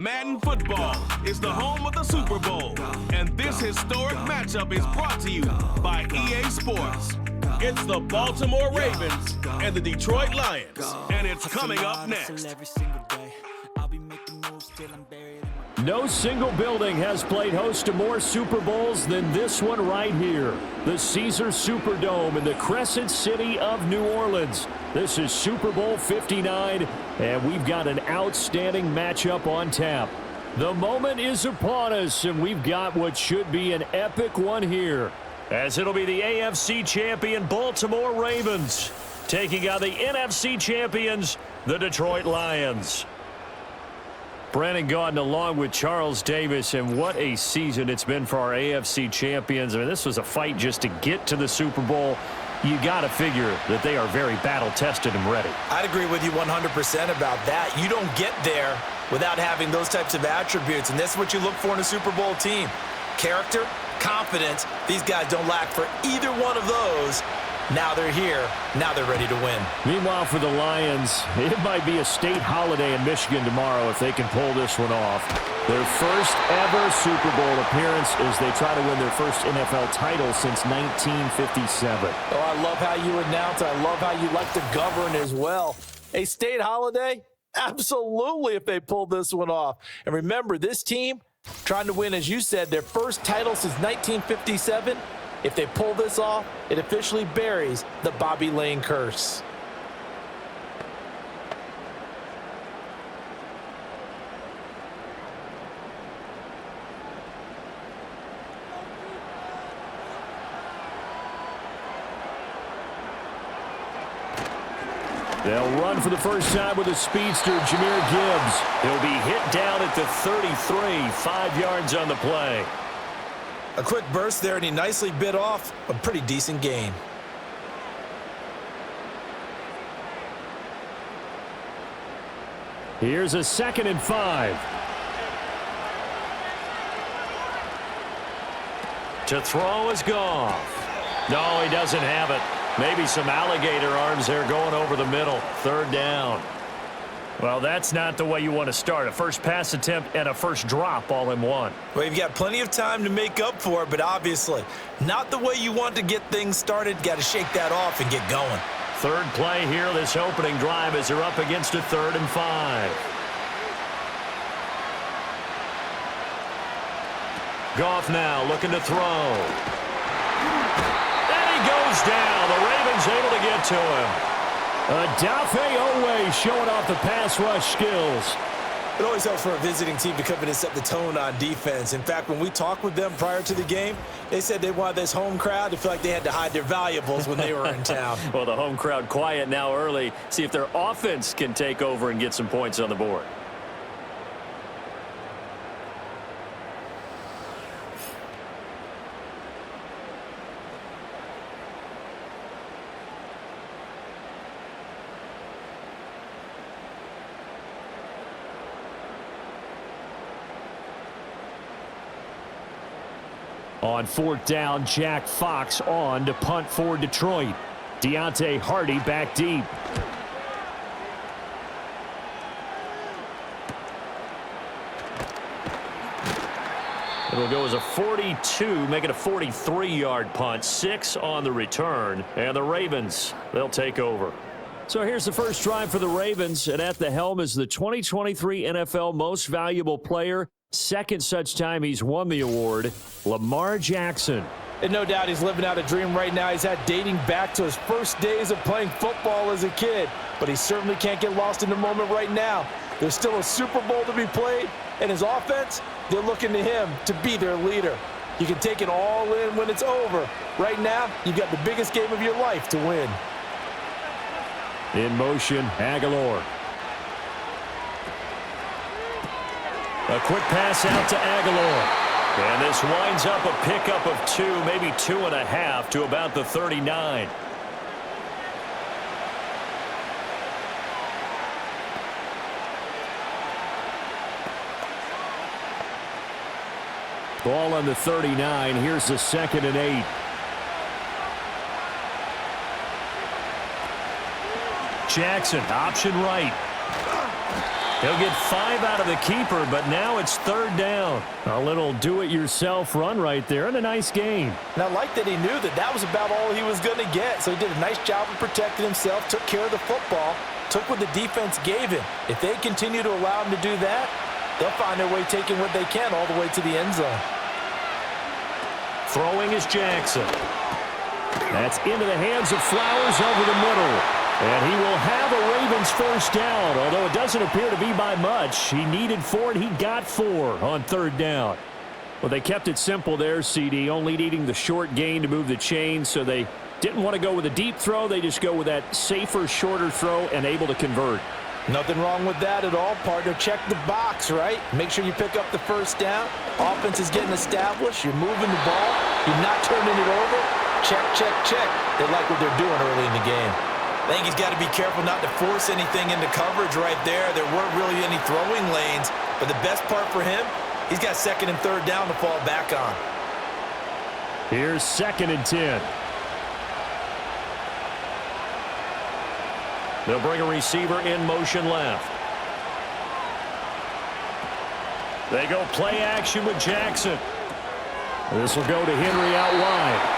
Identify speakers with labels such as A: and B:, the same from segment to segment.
A: Madden Football is the home of the Super Bowl, and this historic matchup is brought to you by EA Sports. It's the Baltimore Ravens and the Detroit Lions, and it's coming up next.
B: No single building has played host to more Super Bowls than this one right here. The Caesars Superdome in the Crescent City of New Orleans. This is Super Bowl 59, and we've got an outstanding matchup on tap. The moment is upon us, and we've got what should be an epic one here, as it'll be the AFC champion Baltimore Ravens taking on the NFC champions, the Detroit Lions. Brandon Gaudin along with Charles Davis, and what a season it's been for our AFC champions. I mean, this was a fight just to get to the Super Bowl. You got to figure that they are very battle-tested and ready.
C: I'd agree with you 100% about that. You don't get there without having those types of attributes, and that's what you look for in a Super Bowl team. Character, confidence, these guys don't lack for either one of those. Now they're here. Now they're ready to win.
B: Meanwhile, for the Lions, it might be a state holiday in Michigan tomorrow if they can pull this one off. Their first ever Super Bowl appearance as they try to win their first NFL title since 1957.
C: Oh, I love how you announce. I love how you like to govern as well. A state holiday? Absolutely, if they pull this one off. And remember, this team trying to win, as you said, their first title since 1957. If they pull this off, it officially buries the Bobby Lane curse.
B: They'll run for the first time with a speedster, Jahmyr Gibbs. He'll be hit down at the 33, 5 yards on the play.
C: A quick burst there, and he nicely bit off a pretty decent gain.
B: Here's a 2nd and 5. To throw is Goff. No, he doesn't have it. Maybe some alligator arms there going over the middle. 3rd down. Well, that's not the way you want to start. A first pass attempt and a first drop all in one.
C: Well, you've got plenty of time to make up for it, but obviously not the way you want to get things started. Got to shake that off and get going.
B: 3rd play here, this opening drive, as they're up against a 3rd and 5. Goff now looking to throw. And he goes down. The Ravens able to get to him. Odafe Oweh showing off the pass rush skills.
C: It always helps for a visiting team to come in and set the tone on defense. In fact, when we talked with them prior to the game, they said they wanted this home crowd to feel like they had to hide their valuables when they were in town.
B: Well, the home crowd quiet now early. See if their offense can take over and get some points on the board. On 4th down, Jack Fox on to punt for Detroit. Deontay Hardy back deep. It'll go as a 42, make it a 43-yard punt. 6 on the return, and the Ravens, they'll take over. So here's the first drive for the Ravens, and at the helm is the 2023 NFL Most Valuable Player. 2nd such time he's won the award, Lamar Jackson.
C: And no doubt he's living out a dream right now. He's had dating back to his first days of playing football as a kid. But he certainly can't get lost in the moment right now. There's still a Super Bowl to be played, and his offense, they're looking to him to be their leader. You can take it all in when it's over. Right now, you've got the biggest game of your life to win.
B: In motion, Aguilar. A quick pass out to Aguilar. And this winds up a pickup of 2, maybe 2.5 to about the 39. Ball on the 39. Here's the 2nd and 8. Jackson, option right. He'll get 5 out of the keeper, but now it's 3rd down. A little do-it-yourself run right there, and a nice gain.
C: And I like that he knew that that was about all he was going to get, so he did a nice job of protecting himself, took care of the football, took what the defense gave him. If they continue to allow him to do that, they'll find their way taking what they can all the way to the end zone.
B: Throwing is Jackson. That's into the hands of Flowers over the middle. And he will have a Ravens first down, although it doesn't appear to be by much. He needed 4, and he got 4 on 3rd down. Well, they kept it simple there, CD, only needing the short gain to move the chains, so they didn't want to go with a deep throw. They just go with that safer, shorter throw and able to convert.
C: Nothing wrong with that at all, partner. Check the box, right? Make sure you pick up the first down. Offense is getting established. You're moving the ball. You're not turning it over. Check, check, check. They like what they're doing early in the game. I think he's got to be careful not to force anything into coverage right there. There weren't really any throwing lanes, but the best part for him, he's got 2nd and 3rd down to fall back on.
B: Here's 2nd and 10. They'll bring a receiver in motion left. They go play action with Jackson. This will go to Henry out wide.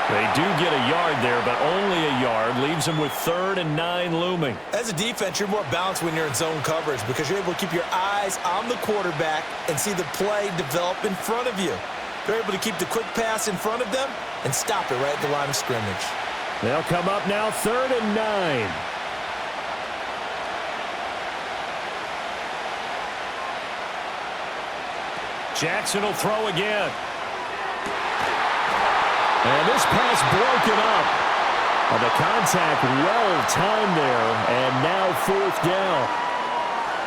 B: They do get a yard there, but only a yard. Leaves them with 3rd and 9 looming.
C: As a defense, you're more balanced when you're in zone coverage because you're able to keep your eyes on the quarterback and see the play develop in front of you. They're able to keep the quick pass in front of them and stop it right at the line of scrimmage.
B: They'll come up now 3rd and 9. Jackson will throw again. And this pass broken up. And the contact well-timed there, and now 4th down.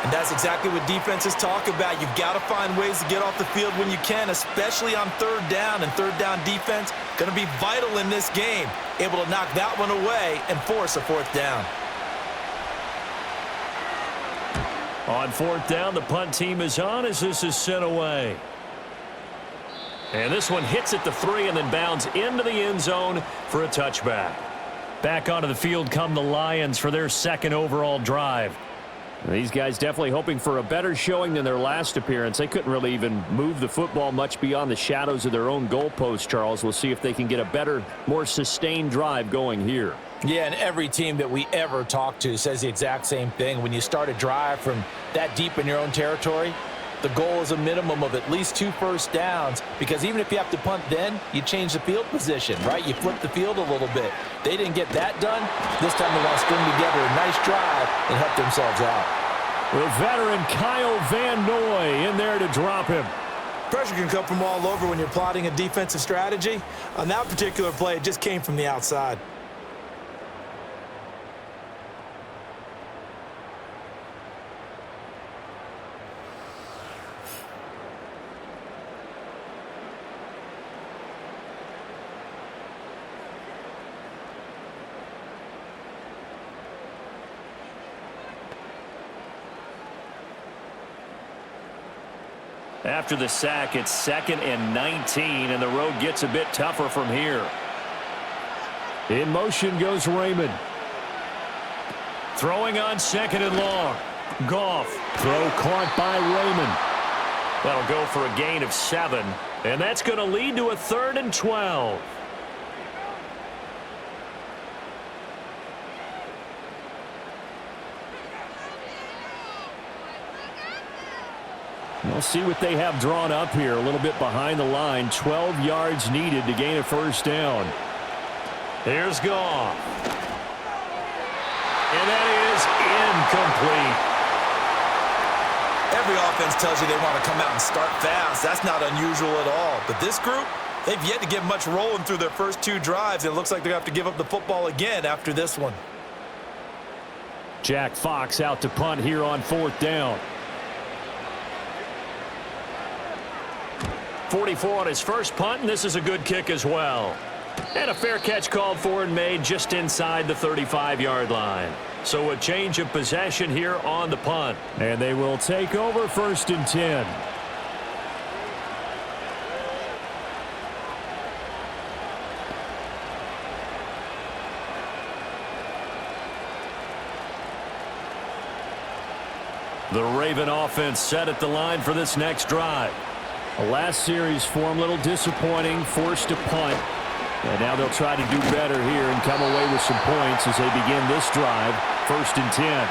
C: And that's exactly what defenses talk about. You've got to find ways to get off the field when you can, especially on 3rd down. And 3rd down defense going to be vital in this game. Able to knock that one away and force a 4th down.
B: On 4th down, the punt team is on as this is sent away. And this one hits at the 3 and then bounds into the end zone for a touchback. Back onto the field come the Lions for their 2nd overall drive. These guys definitely hoping for a better showing than their last appearance. They couldn't really even move the football much beyond the shadows of their own goalpost, Charles. We'll see if they can get a better, more sustained drive going here.
C: Yeah, and every team that we ever talk to says the exact same thing. When you start a drive from that deep in your own territory, the goal is a minimum of at least 2 first downs, because even if you have to punt then, you change the field position, right? You flip the field a little bit. They didn't get that done. This time they want to string together a nice drive and help themselves out.
B: With veteran Kyle Van Noy in there to drop him.
C: Pressure can come from all over when you're plotting a defensive strategy. On that particular play, it just came from the outside.
B: After the sack, it's 2nd and 19, and the road gets a bit tougher from here. In motion goes Raymond. Throwing on 2nd and long. Goff. Throw caught by Raymond. That'll go for a gain of 7, and that's going to lead to a 3rd and 12. We'll see what they have drawn up here. A little bit behind the line. 12 yards needed to gain a first down. Here's Goff. And that is incomplete.
C: Every offense tells you they want to come out and start fast. That's not unusual at all. But this group, they've yet to get much rolling through their first 2 drives. It looks like they're going to have to give up the football again after this one.
B: Jack Fox out to punt here on 4th down. 44 on his first punt, and this is a good kick as well. And a fair catch called for and made just inside the 35-yard line. So a change of possession here on the punt. And they will take over 1st and 10. The Raven offense set at the line for this next drive. The last series for them, a little disappointing, forced to punt. And now they'll try to do better here and come away with some points as they begin this drive, 1st and 10.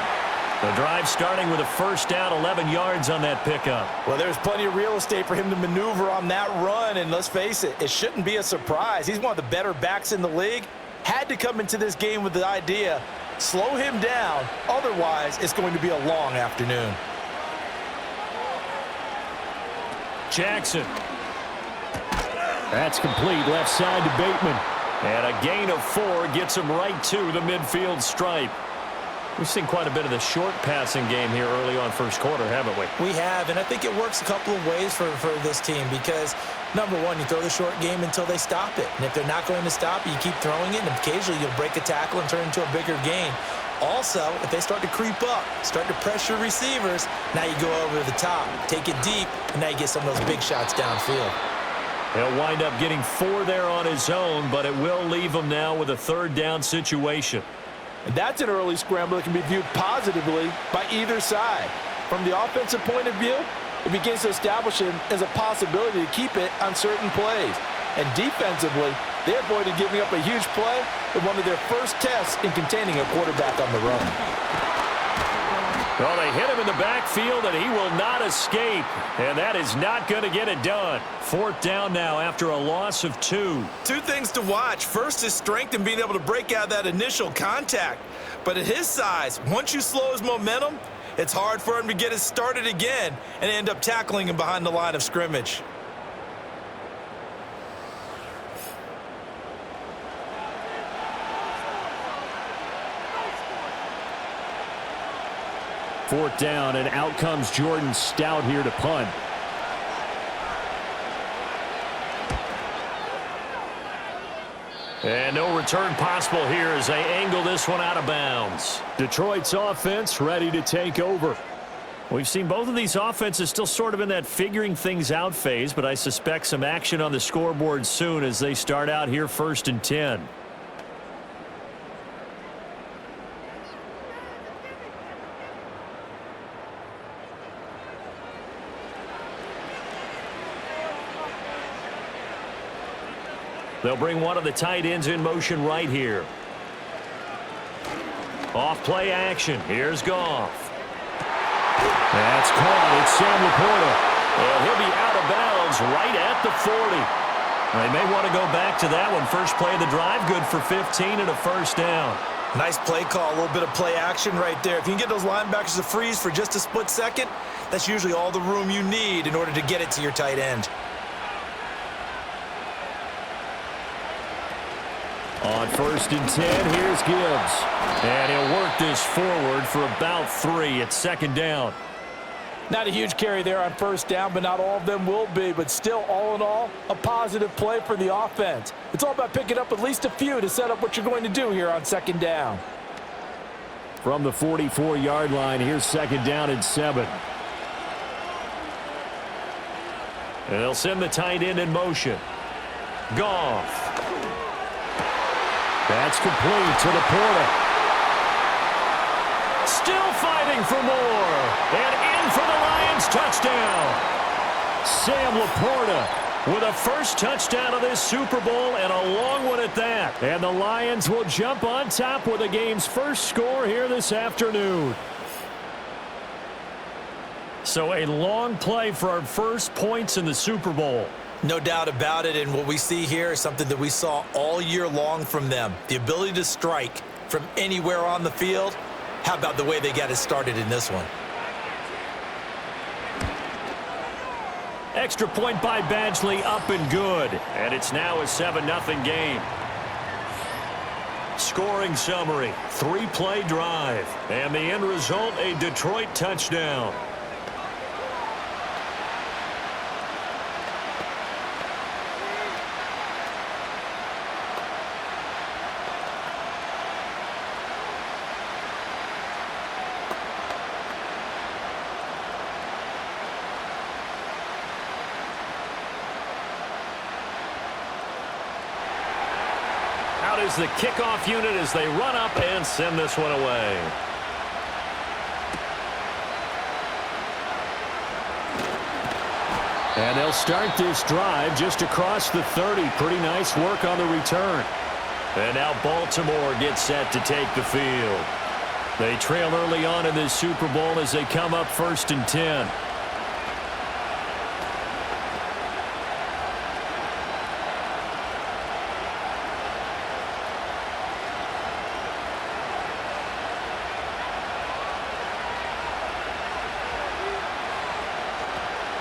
B: The drive starting with a first down, 11 yards on that pickup.
C: Well, there's plenty of real estate for him to maneuver on that run, and let's face it, it shouldn't be a surprise. He's one of the better backs in the league. Had to come into this game with the idea, slow him down, otherwise it's going to be a long afternoon.
B: Jackson. That's complete, left side to Bateman. And a gain of 4 gets him right to the midfield stripe. We've seen quite a bit of the short passing game here early on first quarter, haven't we?
D: We have, and I think it works a couple of ways for this team because, number one, you throw the short game until they stop it. And if they're not going to stop it, you keep throwing it, and occasionally you'll break a tackle and turn it into a bigger gain. Also, if they start to creep up, start to pressure receivers, now you go over the top, take it deep, and now you get some of those big shots downfield.
B: He'll wind up getting 4 there on his own, but it will leave him now with a 3rd down situation.
C: And that's an early scramble that can be viewed positively by either side. From the offensive point of view, it begins to establish him as a possibility to keep it on certain plays. And defensively, they avoided giving up a huge play in one of their first tests in containing a quarterback on the run.
B: Well, they hit him in the backfield, and he will not escape. And that is not going to get it done. 4th down now after a loss of 2.
C: Two things to watch. First, his strength in being able to break out that initial contact. But at his size, once you slow his momentum, it's hard for him to get it started again and end up tackling him behind the line of scrimmage.
B: Fourth down, and out comes Jordan Stout here to punt. And no return possible here as they angle this one out of bounds. Detroit's offense ready to take over. We've seen both of these offenses still sort of in that figuring things out phase, but I suspect some action on the scoreboard soon as they start out here 1st and 10. They'll bring one of the tight ends in motion right here. Off play action. Here's Goff. That's caught. It's Sam Laporta. And he'll be out of bounds right at the 40. They may want to go back to that one. First play of the drive, good for 15 and a first down.
C: Nice play call, a little bit of play action right there. If you can get those linebackers to freeze for just a split second, that's usually all the room you need in order to get it to your tight end.
B: On 1st and 10, here's Gibbs. And he'll work this forward for about 3 at 2nd down.
C: Not a huge carry there on 1st down, but not all of them will be. But still, all in all, a positive play for the offense. It's all about picking up at least a few to set up what you're going to do here on 2nd down.
B: From the 44-yard line, here's 2nd down and 7. And they'll send the tight end in motion. Goff. That's complete to Laporta. Still fighting for more. And in for the Lions touchdown. Sam Laporta with a first touchdown of this Super Bowl and a long one at that. And the Lions will jump on top with the game's first score here this afternoon. So a long play for our first points in the Super Bowl.
D: No doubt about it, and what we see here is something that we saw all year long from them. The ability to strike from anywhere on the field. How about the way they got it started in this one?
B: Extra point by Badgley, up and good. And it's now a 7-0 game. Scoring summary, 3-play drive. And the end result, a Detroit touchdown. Is the kickoff unit as they run up and send this one away. And they'll start this drive just across the 30. Pretty nice work on the return. And now Baltimore gets set to take the field. They trail early on in this Super Bowl as they come up 1st and 10.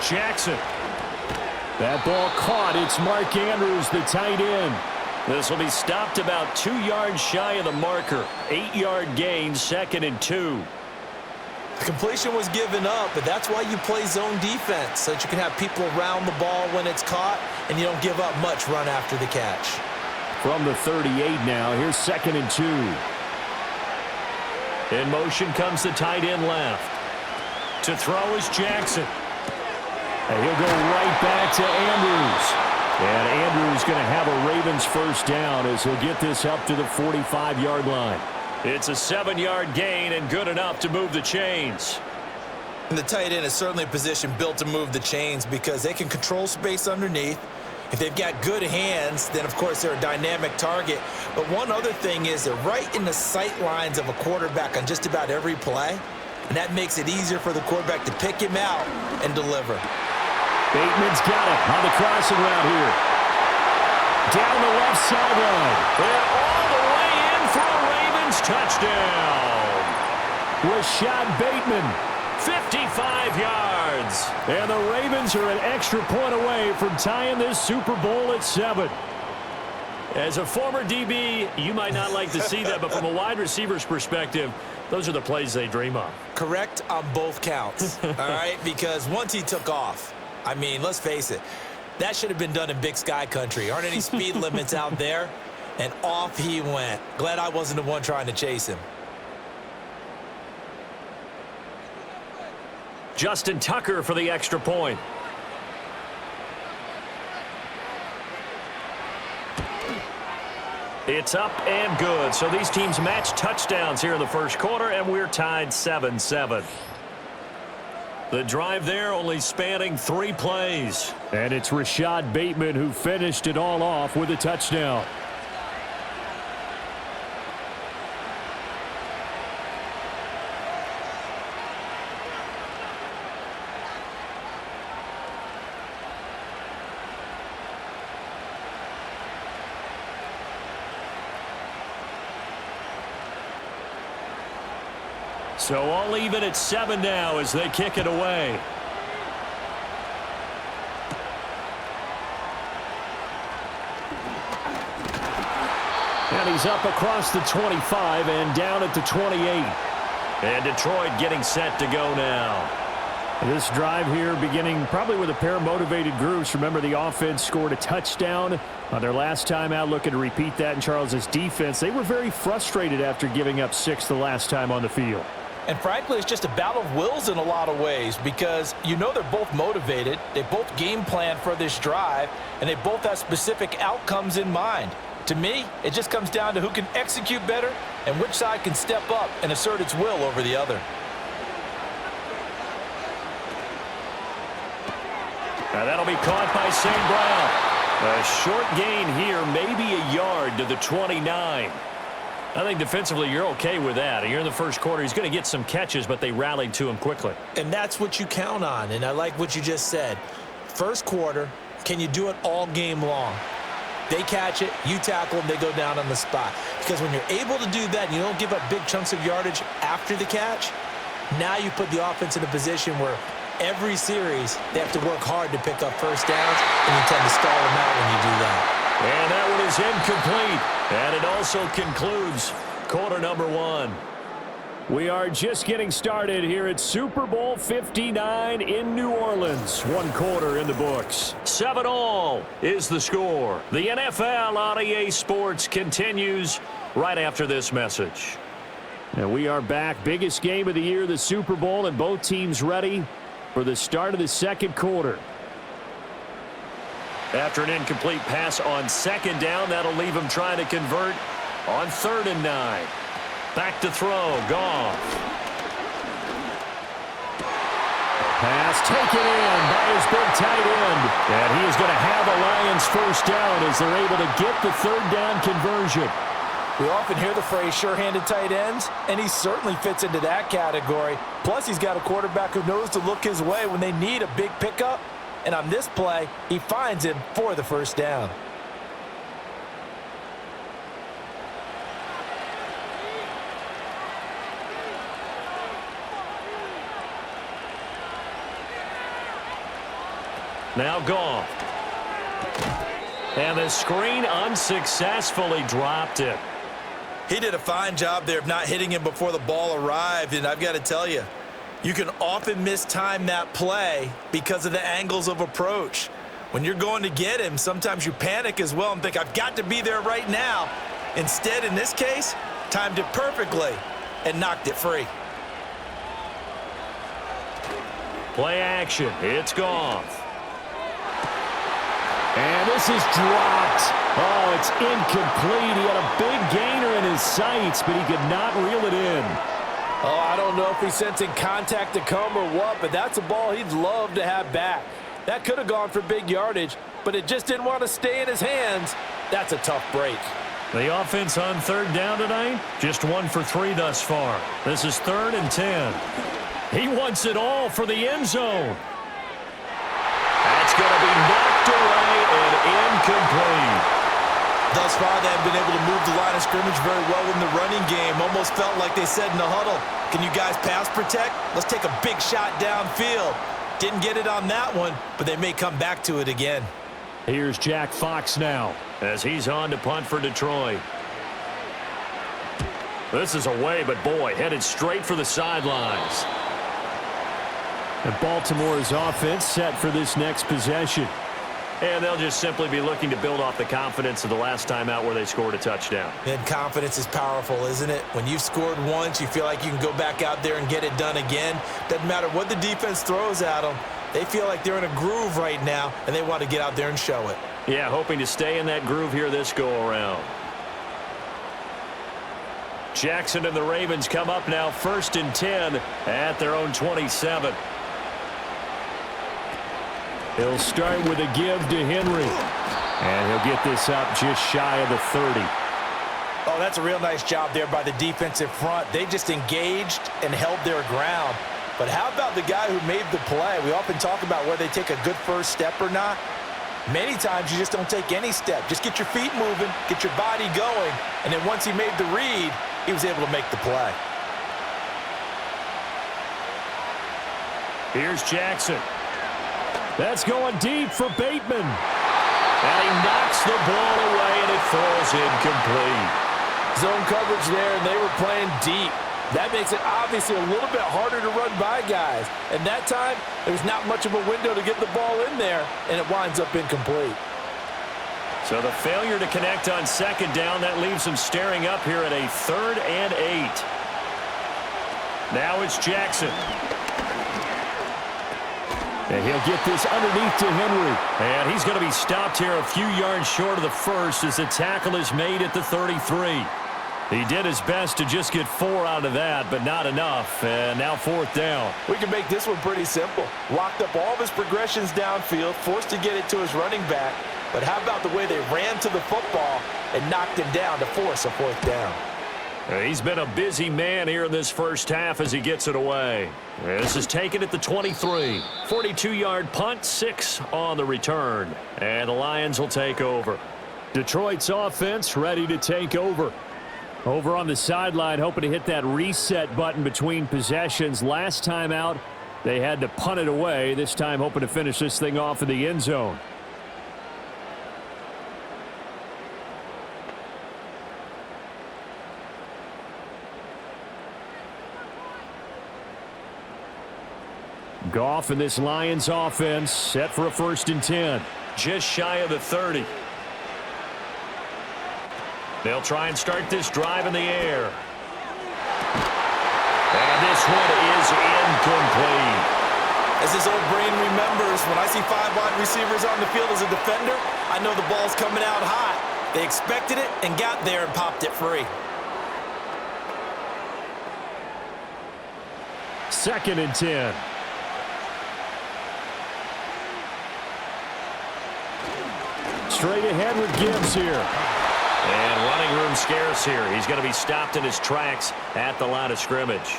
B: Jackson. That ball caught. It's Mark Andrews, the tight end. This will be stopped about 2 yards shy of the marker. 8-yard gain, 2nd and 2.
D: The completion was given up, but that's why you play zone defense, so that you can have people around the ball when it's caught, and you don't give up much run after the catch.
B: From the 38 now, here's 2nd and 2. In motion comes the tight end left. To throw is Jackson. And he'll go right back to Andrews. And Andrews going to have a Ravens first down as he'll get this up to the 45-yard line. It's a 7-yard gain and good enough to move the chains.
D: And the tight end is certainly a position built to move the chains because they can control space underneath. If they've got good hands, then, of course, they're a dynamic target. But one other thing is they're right in the sight lines of a quarterback on just about every play. And that makes it easier for the quarterback to pick him out and deliver.
B: Bateman's got it on the crossing route here. Down the left sideline. And all the way in for a Ravens touchdown. Rashad Bateman, 55 yards. And the Ravens are an extra point away from tying this Super Bowl at 7. As a former DB, you might not like to see that, but from a wide receiver's perspective, those are the plays they dream of.
D: Correct on both counts, all right? Because once he took off, I mean, let's face it, that should have been done in Big Sky country. Aren't any speed limits out there? And off he went. Glad I wasn't the one trying to chase him.
B: Justin Tucker for the extra point. It's up and good. So these teams match touchdowns here in the first quarter, and we're tied 7-7. The drive there only spanning 3 plays. And it's Rashad Bateman who finished it all off with a touchdown. So all even at 7 now as they kick it away. And he's up across the 25 and down at the 28. And Detroit getting set to go now. This drive here beginning probably with a pair of motivated groups. Remember, the offense scored a touchdown on their last time out. Looking to repeat that in Charles's defense. They were very frustrated after giving up 6 the last time on the field.
D: And frankly, it's just a battle of wills in a lot of ways because you know they're both motivated. They both game plan for this drive, and they both have specific outcomes in mind. To me, it just comes down to who can execute better and which side can step up and assert its will over the other.
B: Now that'll be caught by St. Brown. A short gain here, maybe a yard to the 29. I think defensively you're okay with that. You're in the first quarter. He's going to get some catches, but they rallied to him quickly.
D: And that's what you count on, and I like what you just said. First quarter, can you do it all game long? They catch it, you tackle them, they go down on the spot. Because when you're able to do that and you don't give up big chunks of yardage after the catch, now you put the offense in a position where every series they have to work hard to pick up first downs, and you tend to stall them out when you do that.
B: And that one is incomplete. And it also concludes quarter number 1. We are just getting started here at Super Bowl 59 in New Orleans. 1 quarter in the books. 7-all is the score. The NFL on EA Sports continues right after this message. And we are back. Biggest game of the year, the Super Bowl, and both teams ready for the start of the second quarter. After an incomplete pass on 2nd down, that'll leave him trying to convert on 3rd and 9. Back to throw, Goff. Pass taken in by his big tight end. And he is going to have a Lions first down as they're able to get the third down conversion.
C: We often hear the phrase sure-handed tight ends, and he certainly fits into that category. Plus, he's got a quarterback who knows to look his way when they need a big pickup. And on this play, he finds him for the first down.
B: Now Goff. And the screen unsuccessfully dropped it.
D: He did a fine job there of not hitting him before the ball arrived, and I've got to tell you, you can often mistime that play because of the angles of approach. When you're going to get him, sometimes you panic as well and think, I've got to be there right now. Instead, in this case, timed it perfectly and knocked it free.
B: Play action. It's Goff. And this is dropped. Oh, it's incomplete. He had a big gainer in his sights, but he could not reel it in.
C: Oh, I don't know if he's sensing contact to come or what, but that's a ball he'd love to have back. That could have gone for big yardage, but it just didn't want to stay in his hands. That's a tough break.
B: The offense on third down tonight, just 1 for 3 thus far. This is 3rd and 10. He wants it all for the end zone. That's going to be knocked away and incomplete.
D: Thus far, they have been able to move the line of scrimmage very well in the running game. Almost felt like they said in the huddle, can you guys pass protect? Let's take a big shot downfield. Didn't get it on that one, but they may come back to it again.
B: Here's Jack Fox now as he's on to punt for Detroit. This is away, but boy, headed straight for the sidelines. And Baltimore's offense set for this next possession. And they'll just simply be looking to build off the confidence of the last time out where they scored a touchdown.
D: And confidence is powerful, isn't it? When you've scored once, you feel like you can go back out there and get it done again. Doesn't matter what the defense throws at them. They feel like they're in a groove right now, and they want to get out there and show it.
B: Yeah, hoping to stay in that groove here this go-around. Jackson and the Ravens come up now 1st and 10 at their own 27. He'll start with a give to Henry. And he'll get this up just shy of the 30.
C: Oh, that's a real nice job there by the defensive front. They just engaged and held their ground. But how about the guy who made the play? We often talk about whether they take a good first step or not. Many times you just don't take any step. Just get your feet moving, get your body going, and then once he made the read, he was able to make the play.
B: Here's Jackson. That's going deep for Bateman. And he knocks the ball away, and it falls incomplete.
C: Zone coverage there, and they were playing deep. That makes it obviously a little bit harder to run by guys. And that time, there's not much of a window to get the ball in there, and it winds up incomplete.
B: So the failure to connect on 2nd down, that leaves them staring up here at a 3rd and 8. Now it's Jackson. And he'll get this underneath to Henry. And he's going to be stopped here a few yards short of the first as the tackle is made at the 33. He did his best to just get 4 out of that, but not enough. And now 4th down.
C: We can make this one pretty simple. Locked up all of his progressions downfield, forced to get it to his running back. But how about the way they ran to the football and knocked him down to force a 4th down?
B: He's been a busy man here in this first half as he gets it away. This is taken at the 23. 42-yard punt, 6 on the return. And the Lions will take over. Detroit's offense ready to take over. Over on the sideline, hoping to hit that reset button between possessions. Last time out, they had to punt it away. This time, hoping to finish this thing off in the end zone. Goff and this Lions offense set for a 1st and 10. Just shy of the 30. They'll try and start this drive in the air. And this one is incomplete.
D: As his old brain remembers, when I see 5 wide receivers on the field as a defender, I know the ball's coming out hot. They expected it and got there and popped it free.
B: 2nd and 10. Straight ahead with Gibbs here.
E: And running room scarce here. He's going to be stopped in his tracks at the line of scrimmage.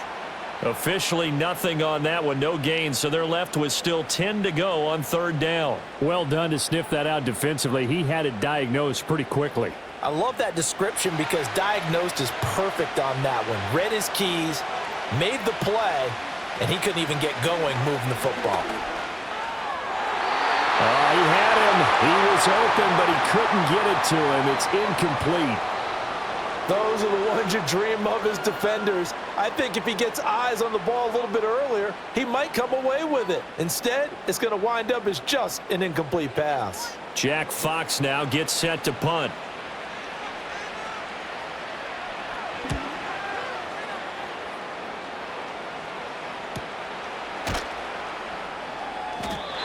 B: Officially nothing on that one, no gain, so they're left with still 10 to go on third down. Well done to sniff that out defensively. He had it diagnosed pretty quickly.
C: I love that description because diagnosed is perfect on that one. Read his keys, made the play, and he couldn't even get going moving the football.
B: He had him. He was open, but he couldn't get it to him. It's incomplete.
C: Those are the ones you dream of as defenders. I think if he gets eyes on the ball a little bit earlier, he might come away with it. Instead, it's going to wind up as just an incomplete pass.
B: Jack Fox now gets set to punt.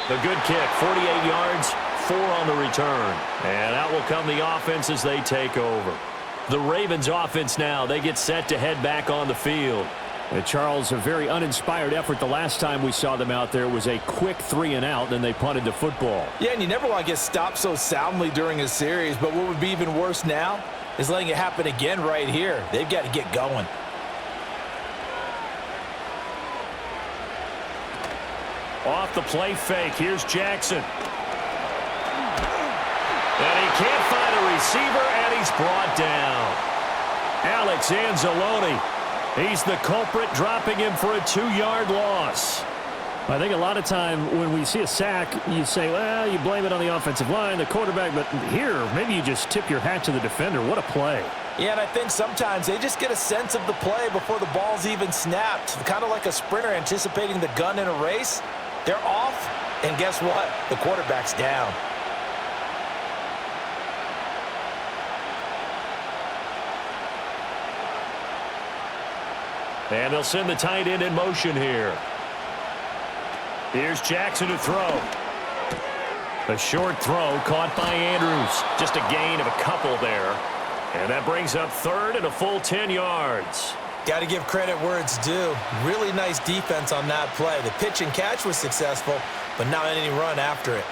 E: The good kick, 48 yards, 4 on the return. And out will come the offense as they take over.
B: The Ravens offense now, they get set to head back on the field. Charles, a very uninspired effort the last time we saw them out there was a quick 3-and-out, then they punted the football.
C: Yeah, and you never want to get stopped so soundly during a series, but what would be even worse now is letting it happen again right here. They've got to get going.
B: Off the play fake, here's Jackson.
E: And he can't find a receiver, and he's brought down.
B: Alex Anzalone. He's the culprit, dropping him for a 2-yard loss. I think a lot of time when we see a sack, you say, well, you blame it on the offensive line, the quarterback, but here, maybe you just tip your hat to the defender. What a play.
C: Yeah, and I think sometimes they just get a sense of the play before the ball's even snapped. Kind of like a sprinter anticipating the gun in a race. They're off, and guess what? The quarterback's down.
E: And they'll send the tight end in motion here.
B: Here's Jackson to throw. A short throw caught by Andrews.
E: Just a gain of a couple there. And that brings up third and a full 10 yards.
D: Got to give credit where it's due. Really nice defense on that play. The pitch and catch was successful, but not any run after it.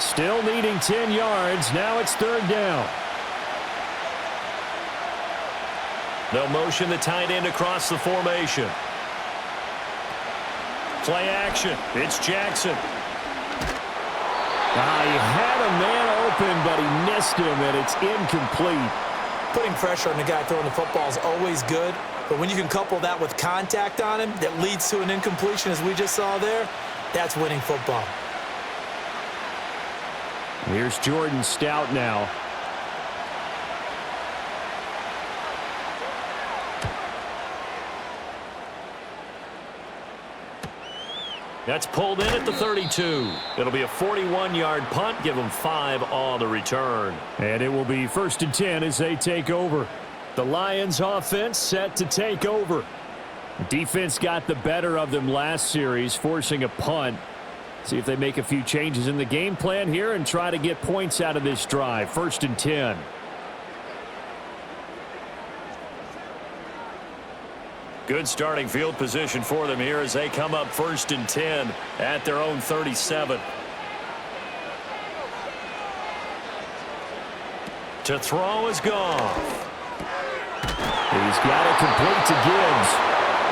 B: Still needing 10 yards. Now it's third down.
E: They'll motion the tight end across the formation.
B: Play action. It's Jackson. He had a man open, but he missed him, and it's incomplete.
D: Putting pressure on the guy throwing the football is always good, but when you can couple that with contact on him that leads to an incompletion, as we just saw there, that's winning football.
B: Here's Jordan Stout now.
E: That's pulled in at the 32. It'll be a 41-yard punt. Give them 5 on the return.
B: And it will be 1st and 10 as they take over. The Lions offense set to take over. Defense got the better of them last series, forcing a punt. See if they make a few changes in the game plan here and try to get points out of this drive. 1st and 10.
E: Good starting field position for them here as they come up 1st and 10 at their own 37. To throw is Goff.
B: He's got it complete to Gibbs.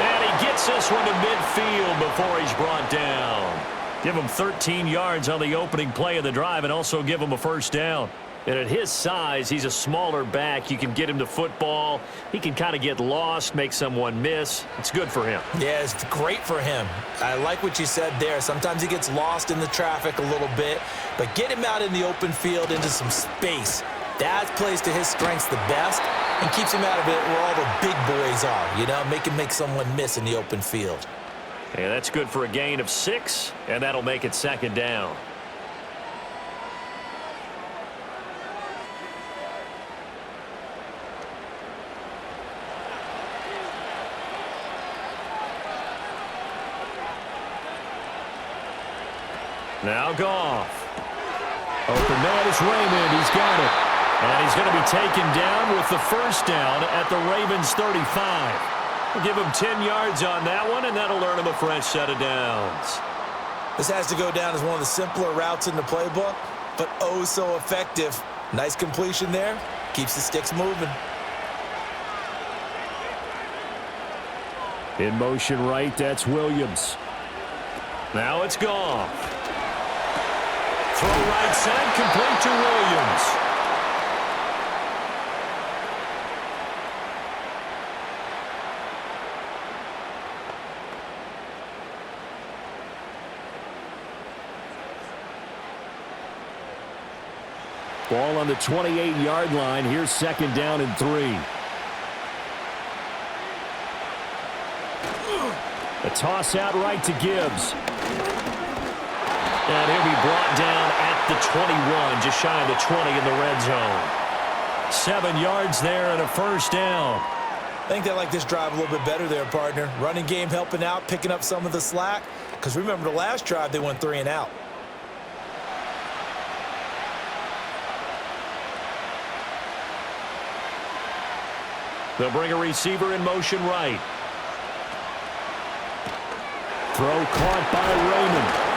E: And he gets this one to midfield before he's brought down. Give him 13 yards on the opening play of the drive and also give him a 1st down. And at his size, he's a smaller back. You can get him to football. He can kind of get lost, make someone miss. It's good for him.
D: Yeah, it's great for him. I like what you said there. Sometimes he gets lost in the traffic a little bit, but get him out in the open field into some space. That plays to his strengths the best and keeps him out of it where all the big boys are, you know, make him make someone miss in the open field.
E: Yeah, that's good for a gain of 6, and that'll make it 2nd down. Now Goff.
B: Open man is Raymond. He's got it.
E: And he's going to be taken down with the 1st down at the Ravens 35. We'll give him 10 yards on that one, and that'll earn him a fresh set of downs.
D: This has to go down as one of the simpler routes in the playbook, but oh so effective. Nice completion there. Keeps the sticks moving.
B: In motion right, that's Williams.
E: Now it's Goff. Throw right side, complete to Williams.
B: Ball on the 28-yard line. Here's second down and 3. A toss out right to Gibbs.
E: And he'll be brought down at the 21, just shy of the 20 in the red zone. 7 yards there and a first down.
D: I think they like this drive a little bit better there, partner. Running game helping out, picking up some of the slack. Because remember the last drive, they went 3 and out.
E: They'll bring a receiver in motion right.
B: Throw caught by Raymond.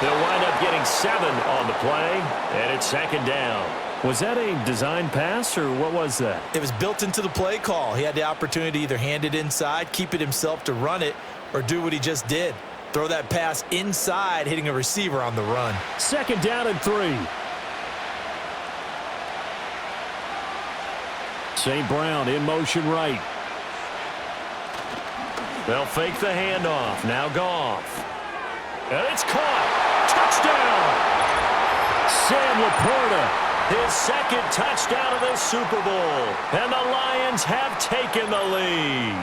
E: They'll wind up getting 7 on the play, and it's second down.
B: Was that a design pass, or what was that?
D: It was built into the play call. He had the opportunity to either hand it inside, keep it himself to run it, or do what he just did. Throw that pass inside, hitting a receiver on the run.
B: Second down and 3. St. Brown in motion right.
E: They'll fake the handoff. Now Goff. And it's caught. Touchdown!
B: Sam Laporta.
E: His second touchdown of this Super Bowl. And the Lions have taken the lead.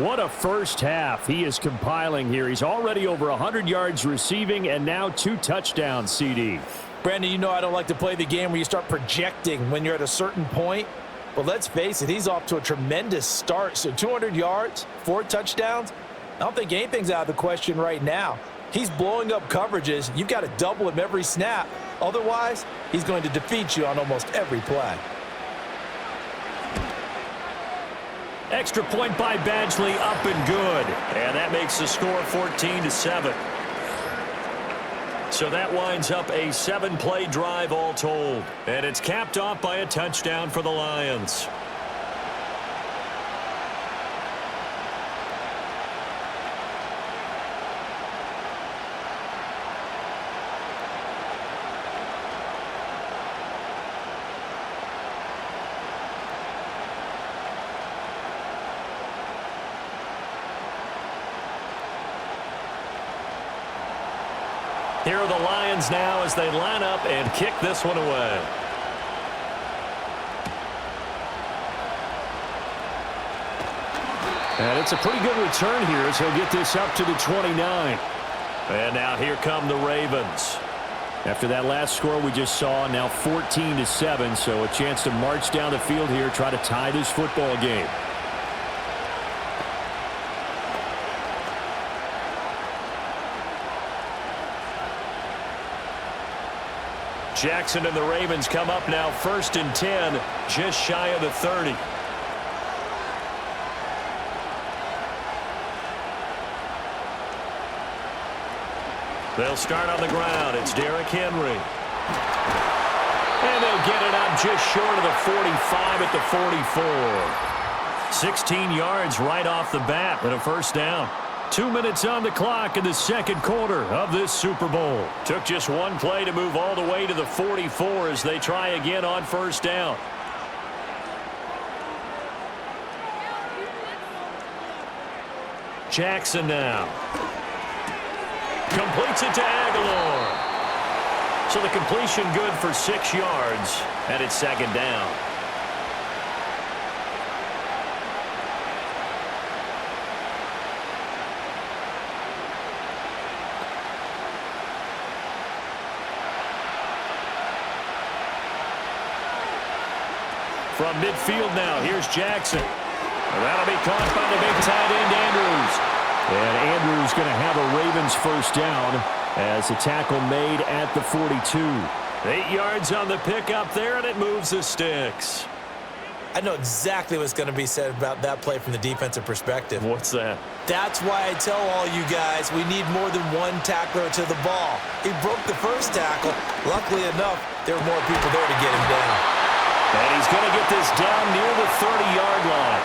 B: What a first half he is compiling here. He's already over 100 yards receiving and now 2 touchdowns, CD.
D: Brandon, you know I don't like to play the game where you start projecting when you're at a certain point. But let's face it, he's off to a tremendous start. So 200 yards, 4 touchdowns. I don't think anything's out of the question right now. He's blowing up coverages. You've got to double him every snap. Otherwise, he's going to defeat you on almost every play.
E: Extra point by Badgley, up and good. And that makes the score 14-7. So that winds up a 7-play drive all told. And it's capped off by a touchdown for the Lions. Here are the Lions now as they line up and kick this one away.
B: And it's a pretty good return here as he'll get this up to the 29.
E: And now here come the Ravens.
B: After that last score we just saw, now 14-7, so a chance to march down the field here, try to tie this football game.
E: Jackson and the Ravens come up now 1st and 10, just shy of the 30. They'll start on the ground. It's Derrick Henry. And they'll get it up just short of the 45 at the 44. 16 yards right off the bat and a first down. 2 minutes on the clock in the second quarter of this Super Bowl. Took just one play to move all the way to the 44 as they try again on first down. Jackson now. Completes it to Aguilar. So the completion good for 6 yards, and it's second down. From midfield now, here's Jackson. And that'll be caught by the big tight end, Andrews.
B: And Andrews going to have a Ravens first down as the tackle made at the 42.
E: 8 yards on the pickup there, and it moves the sticks.
D: I know exactly what's going to be said about that play from the defensive perspective.
E: What's that?
D: That's why I tell all you guys we need more than one tackler to the ball. He broke the first tackle. Luckily enough, there were more people there to get him down.
E: And he's going to get this down near the 30-yard line.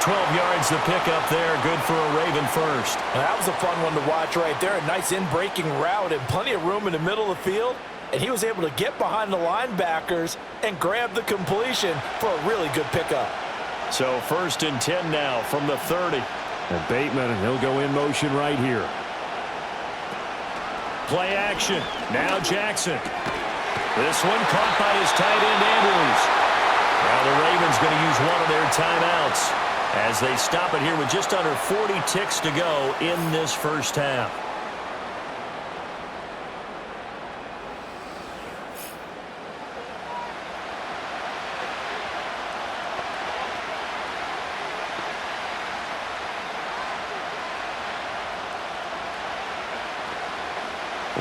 E: 12 yards to pick up there. Good for a Raven first.
C: Now, that was a fun one to watch right there. A nice in-breaking route and plenty of room in the middle of the field. And he was able to get behind the linebackers and grab the completion for a really good pickup.
E: So 1st and 10 now from the 30.
B: And Bateman, he'll go in motion right here.
E: Play action. Now Jackson. This one caught by his tight end, Andrews. Now the Ravens going to use one of their timeouts as they stop it here with just under 40 ticks to go in this first half.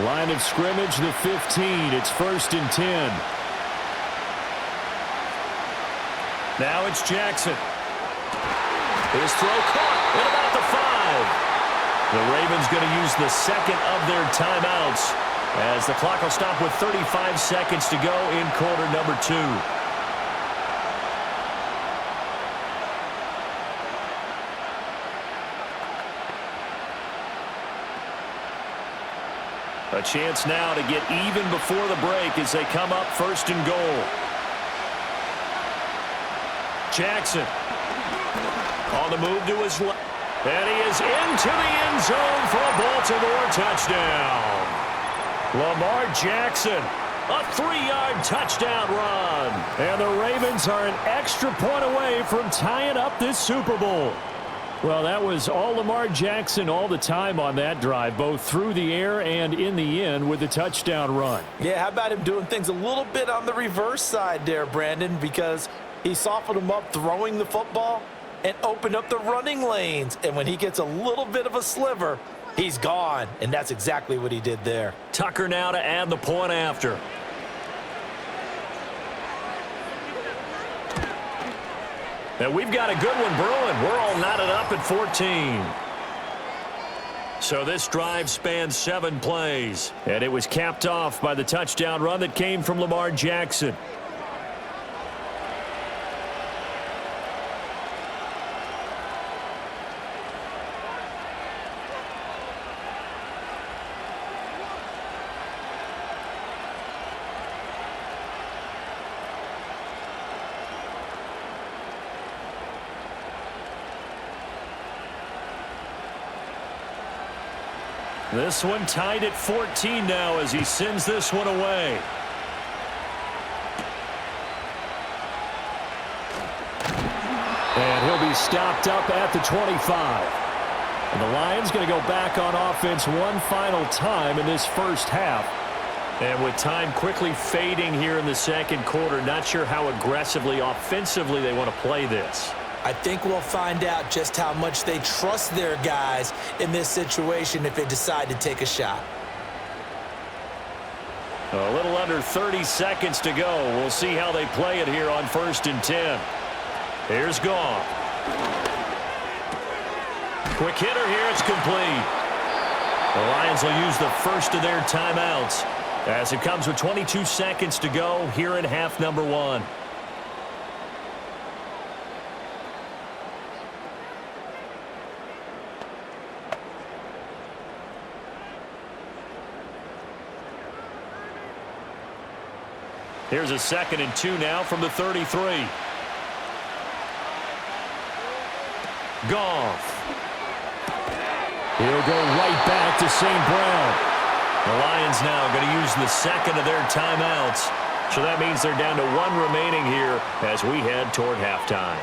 B: Line of scrimmage, the 15. It's 1st and 10.
E: Now it's Jackson. His throw caught at about the 5. The Ravens going to use the second of their timeouts as the clock will stop with 35 seconds to go in quarter number 2. A chance now to get even before the break as they come up 1st and goal. Jackson on the move to his left. And he is into the end zone for a Baltimore touchdown. Lamar Jackson, a 3-yard touchdown run.
B: And the Ravens are an extra point away from tying up this Super Bowl. Well, that was all Lamar Jackson all the time on that drive, both through the air and in the end with the touchdown run.
C: Yeah, how about him doing things a little bit on the reverse side there, Brandon, because he softened him up throwing the football and opened up the running lanes. And when he gets a little bit of a sliver, he's gone. And that's exactly what he did there.
E: Tucker now to add the point after. And we've got a good one brewing. We're all knotted up at 14. So this drive spans 7 plays. And it was capped off by the touchdown run that came from Lamar Jackson. This one tied at 14 now as he sends this one away.
B: And he'll be stopped up at the 25. And the Lions going to go back on offense one final time in this first half.
E: And with time quickly fading here in the second quarter, not sure how aggressively, offensively they want to play this.
D: I think we'll find out just how much they trust their guys in this situation if they decide to take a shot.
E: A little under 30 seconds to go. We'll see how they play it here on 1st and 10. Here's Goff. Quick hitter here. It's complete. The Lions will use the first of their timeouts as it comes with 22 seconds to go here in half number 1. Here's a 2nd and 2 now from the 33. Goff.
B: He'll go right back to St. Brown.
E: The Lions now going to use the second of their timeouts. So that means they're down to 1 remaining here as we head toward halftime.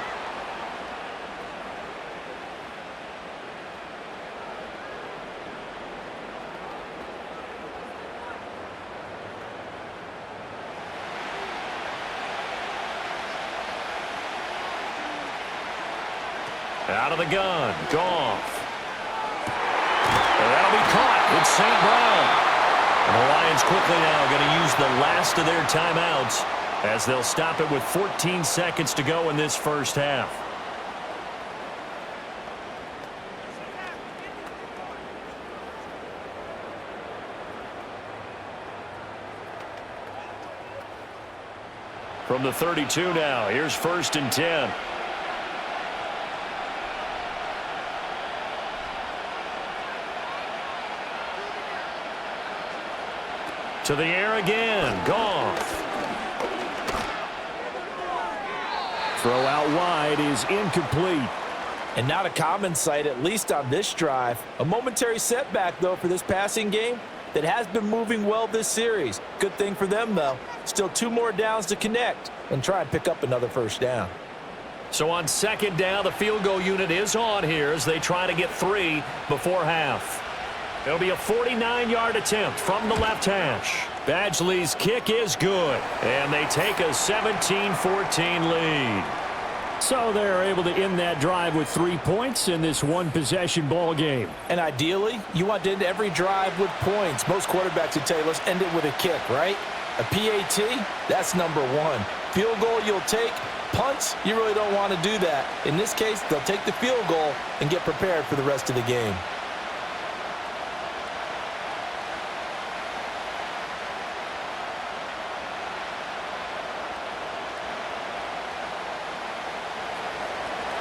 E: Out of the gun, Goff. And that'll be caught. It's St. Brown. And the Lions quickly now going to use the last of their timeouts as they'll stop it with 14 seconds to go in this first half. From the 32 now, here's 1st and 10. To the air again, Goff.
B: Throw out wide is incomplete.
D: And not a common sight, at least on this drive. A momentary setback, though, for this passing game that has been moving well this series. Good thing for them, though. Still 2 more downs to connect and try and pick up another first down.
E: So on 2nd down, the field goal unit is on here as they try to get 3 before half. It'll be a 49-yard attempt from the left hash. Badgley's kick is good, and they take a 17-14 lead.
B: So they're able to end that drive with 3 points in this one-possession ball game.
D: And ideally, you want to end every drive with points. Most quarterbacks would tell you, let's end it with a kick, right? A PAT, that's number 1. Field goal you'll take. Punts, you really don't want to do that. In this case, they'll take the field goal and get prepared for the rest of the game.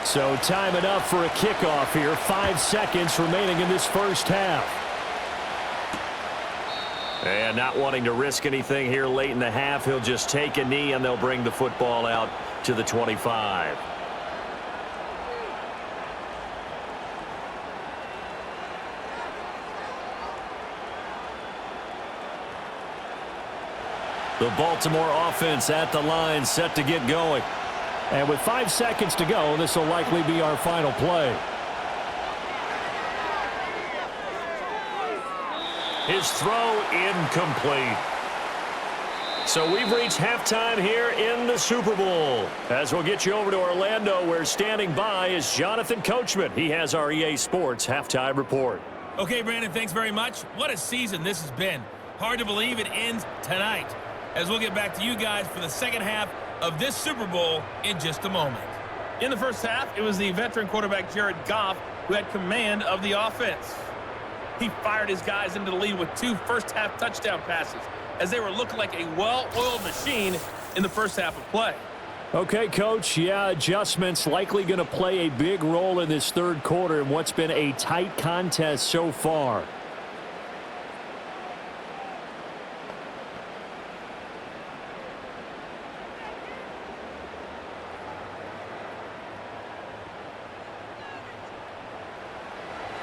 B: So time enough for a kickoff here. 5 seconds remaining in this first half.
E: And not wanting to risk anything here late in the half, he'll just take a knee and they'll bring the football out to the 25. The Baltimore offense at the line, set to get going.
B: And with 5 seconds to go, this will likely be our final play.
E: His throw incomplete. So we've reached halftime here in the Super Bowl. As we'll get you over to Orlando, where standing by is Jonathan Coachman. He has our EA Sports halftime report.
F: Okay, Brandon, thanks very much. What a season this has been. Hard to believe it ends tonight. As we'll get back to you guys for the second half of this Super Bowl in just a moment. In the first half, it was the veteran quarterback Jared Goff who had command of the offense. He fired his guys into the lead with 2 first-half touchdown passes as they were looking like a well-oiled machine in the first half of play.
B: Okay, Coach, yeah, adjustments likely going to play a big role in this third quarter in what's been a tight contest so far.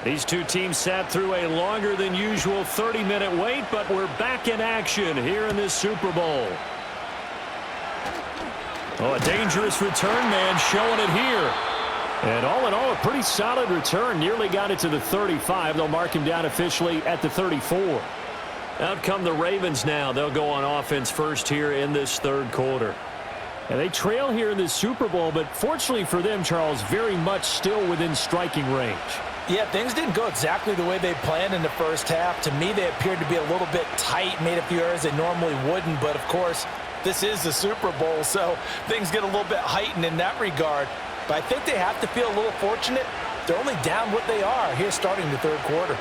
E: These two teams sat through a longer than usual 30-minute wait, but we're back in action here in this Super Bowl. Oh, a dangerous return man showing it here. And all in all, a pretty solid return. Nearly got it to the 35. They'll mark him down officially at the 34. Out come the Ravens now. They'll go on offense first here in this third quarter.
B: And they trail here in this Super Bowl, but fortunately for them, Charles, very much still within striking range.
D: Yeah, things didn't go exactly the way they planned in the first half. To me, they appeared to be a little bit tight, made a few errors they normally wouldn't. But, of course, this is the Super Bowl, so things get a little bit heightened in that regard. But I think they have to feel a little fortunate. They're only down what they are here starting the third quarter.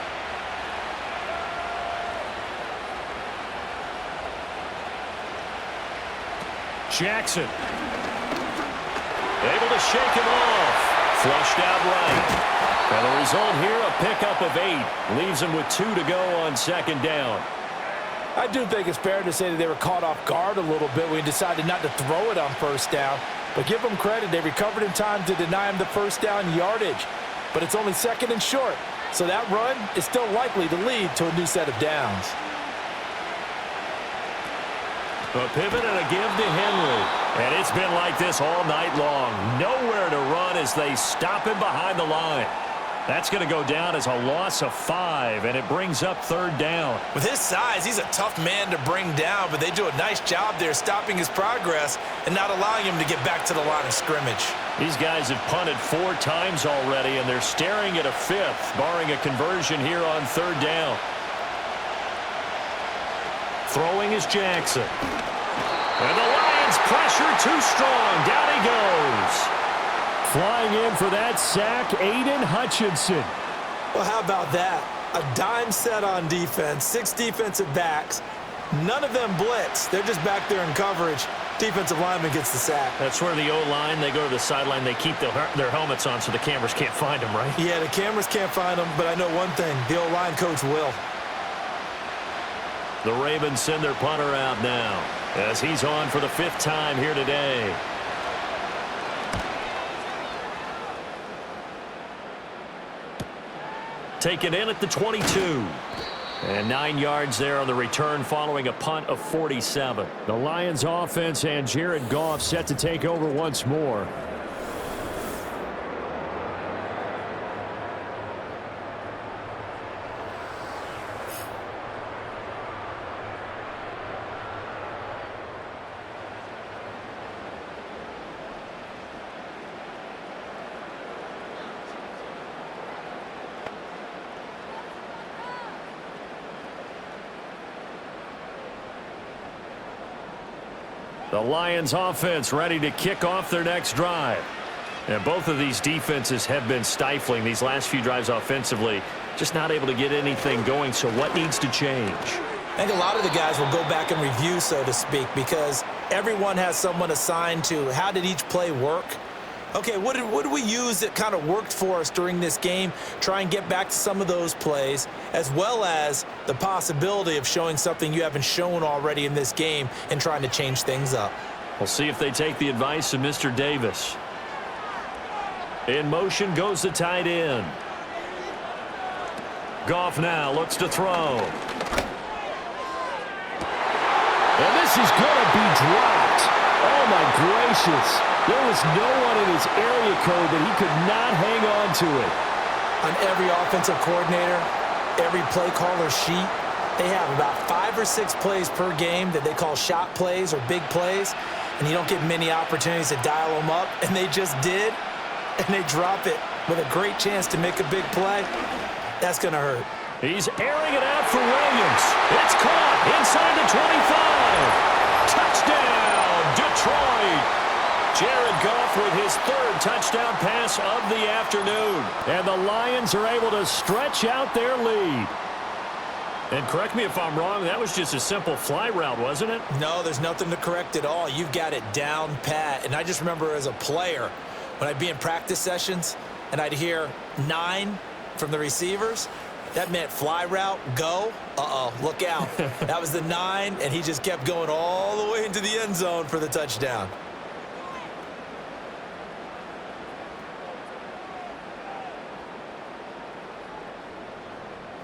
E: Jackson. Able to shake him off. Flushed out right. And the result here, a pickup of 8. Leaves him with 2 to go on second down.
D: I do think it's fair to say that they were caught off guard a little bit when he decided not to throw it on first down. But give them credit, they recovered in time to deny him the first down yardage. But it's only 2nd and short, so that run is still likely to lead to a new set of downs.
E: A pivot and a give to Henry. And it's been like this all night long. Nowhere to run as they stop him behind the line. That's going to go down as a loss of 5, and it brings up third down.
D: With his size, he's a tough man to bring down, but they do a nice job there stopping his progress and not allowing him to get back to the line of scrimmage.
E: These guys have punted 4 times already, and they're staring at a 5th, barring a conversion here on third down. Throwing is Jackson. And the Lions Lions pressure too strong. Down he goes.
B: Flying in for that sack, Aiden Hutchinson.
D: Well, how about that? A dime set on defense, 6 defensive backs. None of them blitz. They're just back there in coverage. Defensive lineman gets the sack.
E: That's where the O-line, they go to the sideline, they keep their helmets on so the cameras can't find them, right?
D: Yeah, the cameras can't find them, but I know one thing. The O-line coach will.
E: The Ravens send their punter out now as he's on for the 5th time here today. Taken in at the 22. And 9 yards there on the return following a punt of 47.
B: The Lions offense and Jared Goff set to take over once more.
E: The Lions offense ready to kick off their next drive. And both of these defenses have been stifling these last few drives offensively. Just not able to get anything going, so what needs to change?
D: I think a lot of the guys will go back and review, so to speak, because everyone has someone assigned to how did each play work. Okay, what did we use that kind of worked for us during this game? Try and get back to some of those plays, as well as the possibility of showing something you haven't shown already in this game and trying to change things up.
E: We'll see if they take the advice of Mr. Davis. In motion goes the tight end. Goff now looks to throw.
B: And this is going to be dropped. Oh, my gracious. There was no one in his area code that he could not hang on to it.
D: On every offensive coordinator, every play caller sheet, they have about 5 or 6 plays per game that they call shot plays or big plays, and you don't get many opportunities to dial them up, and they just did, and they drop it with a great chance to make a big play. That's going to hurt.
E: He's airing it out for Williams. It's caught inside the 25. Touchdown, Detroit. Jared Goff with his 3rd touchdown pass of the afternoon.
B: And the Lions are able to stretch out their lead.
E: And correct me if I'm wrong, that was just a simple fly route, wasn't it?
D: No, there's nothing to correct at all. You've got it down pat. And I just remember as a player, when I'd be in practice sessions and I'd hear 9 from the receivers, that meant fly route, go. Uh-oh, look out. That was the 9, and he just kept going all the way into the end zone for the touchdown.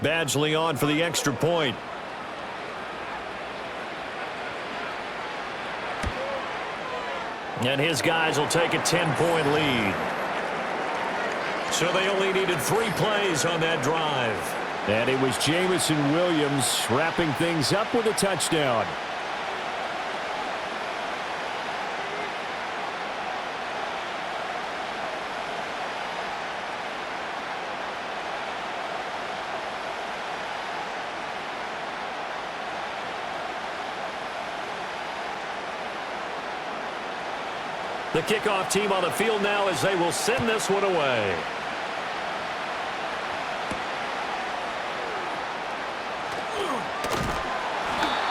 E: Badgley on for the extra point. And his guys will take a 10-point lead. So they only needed 3 plays on that drive.
B: And it was Jamison Williams wrapping things up with a touchdown.
E: The kickoff team on the field now as they will send this one away.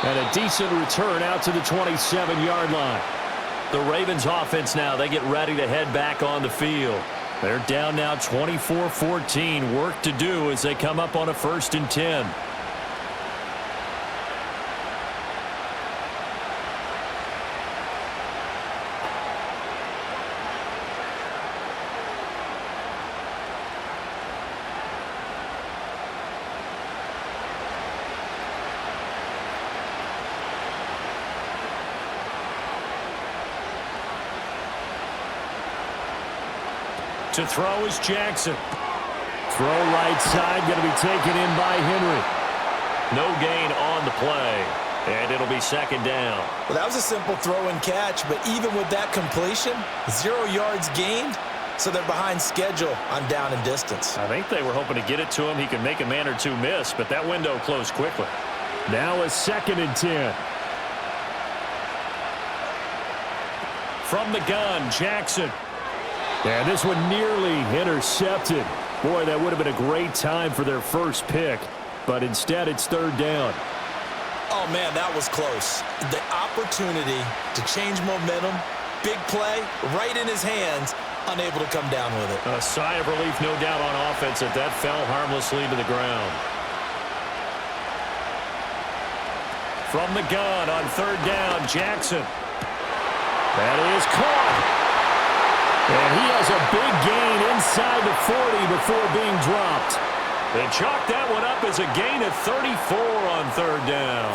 B: And a decent return out to the 27-yard line.
E: The Ravens offense now, they get ready to head back on the field. They're down now 24-14. Work to do as they come up on a 1st and 10. To throw is Jackson.
B: Throw right side, going to be taken in by Henry.
E: No gain on the play, and it'll be 2nd down.
D: Well, that was a simple throw and catch, but even with that completion, 0 yards gained, so they're behind schedule on down and distance.
E: I think they were hoping to get it to him. He could make a man or 2 miss, but that window closed quickly.
B: Now a 2nd and 10. From the gun, Jackson. And this one nearly intercepted. Boy, that would have been a great time for their first pick. But instead, it's third down.
D: Oh, man, that was close. The opportunity to change momentum, big play, right in his hands, unable to come down with it.
E: A sigh of relief, no doubt, on offense that fell harmlessly to the ground. From the gun on third down, Jackson. That is caught.
B: And he has a big gain inside the 40 before being dropped.
E: They chalk that one up as a gain of 34 on third down.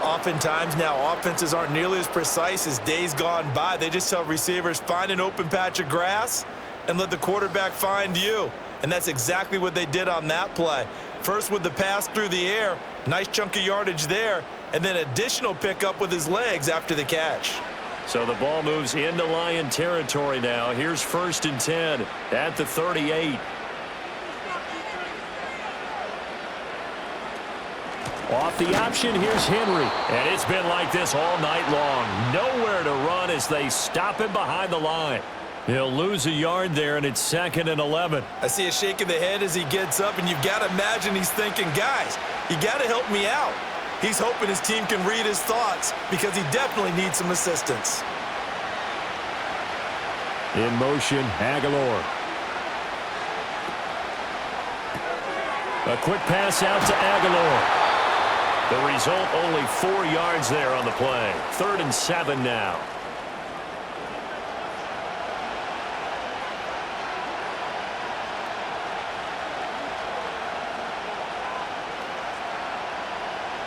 D: Oftentimes now, offenses aren't nearly as precise as days gone by. They just tell receivers, find an open patch of grass and let the quarterback find you. And that's exactly what they did on that play. First with the pass through the air, nice chunk of yardage there, and then additional pickup with his legs after the catch.
E: So the ball moves into Lion territory now. Here's 1st and 10 at the 38.
B: Off the option, here's Henry.
E: And it's been like this all night long. Nowhere to run as they stop him behind the line. He'll lose a yard there, and it's 2nd and 11.
D: I see a shake of the head as he gets up, and you've got to imagine he's thinking, guys, you got to help me out. He's hoping his team can read his thoughts because he definitely needs some assistance.
B: In motion, Aguilar.
E: A quick pass out to Aguilar. The result, only 4 yards there on the play. 3rd and 7 now.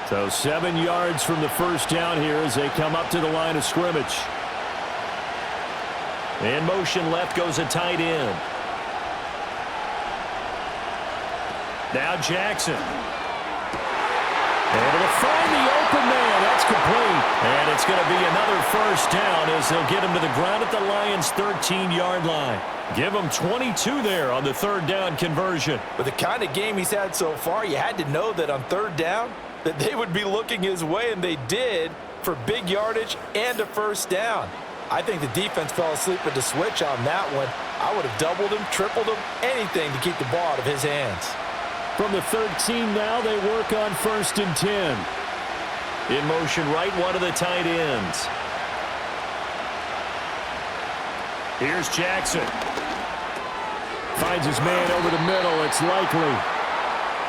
B: So 7 yards from the first down here as they come up to the line of scrimmage.
E: In motion left goes a tight end. Now Jackson.
B: Able to find the open man. That's complete.
E: And it's going to be another first down as they'll get him to the ground at the Lions' 13-yard line. Give him 22 there on the third down conversion.
D: With the kind of game he's had so far, you had to know that on third down that they would be looking his way, and they did, for big yardage and a first down. I think the defense fell asleep at the switch on that one. I would have doubled him, tripled him, anything to keep the ball out of his hands.
B: From the 13 now, they work on 1st and 10.
E: In motion right, one of the tight ends. Here's Jackson.
B: Finds his man over the middle. It's likely.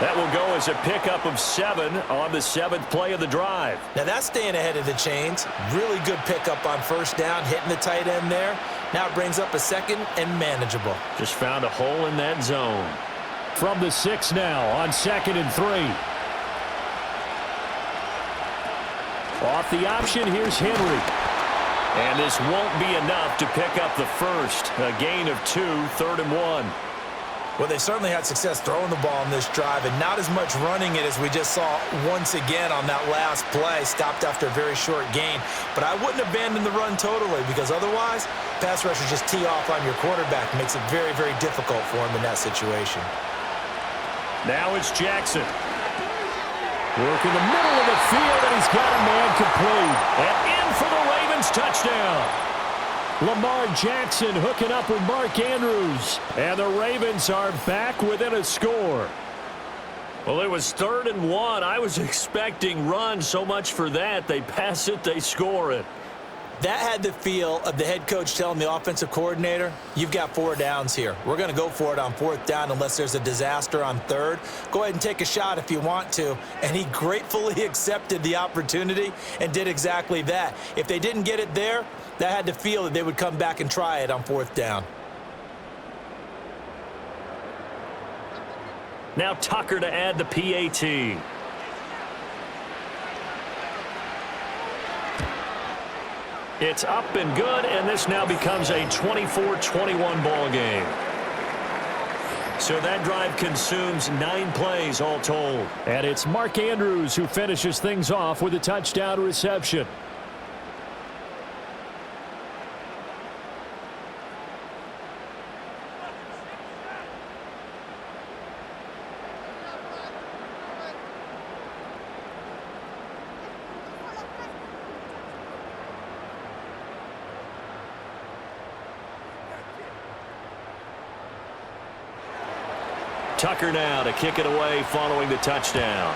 E: That will go as a pickup of 7 on the 7th play of the drive.
D: Now that's staying ahead of the chains. Really good pickup on first down, hitting the tight end there. Now it brings up a 2nd and manageable.
E: Just found a hole in that zone.
B: From the 6 now on 2nd and 3. Off the option, here's Henry.
E: And this won't be enough to pick up the first. A gain of 2, 3rd and 1.
D: Well, they certainly had success throwing the ball on this drive, and not as much running it as we just saw once again on that last play. Stopped after a very short gain. But I wouldn't abandon the run totally, because otherwise, pass rushers just tee off on your quarterback. Makes it very, very difficult for him in that situation.
E: Now it's Jackson.
B: Work in the middle of the field, and he's got a man complete.
E: And in for the Ravens touchdown.
B: Lamar Jackson hooking up with Mark Andrews. And the Ravens are back within a score.
E: Well, it was 3rd and 1. I was expecting run, so much for that. They pass it, they score it.
D: That had the feel of the head coach telling the offensive coordinator, you've got 4 downs here. We're going to go for it on 4th down unless there's a disaster on 3rd. Go ahead and take a shot if you want to. And he gratefully accepted the opportunity and did exactly that. If they didn't get it there, that had the feel that they would come back and try it on 4th down.
E: Now Tucker to add the PAT. It's up and good, and this now becomes a 24-21 ball game. So that drive consumes 9 plays all told.
B: And it's Mark Andrews who finishes things off with a touchdown reception.
E: Tucker now to kick it away following the touchdown.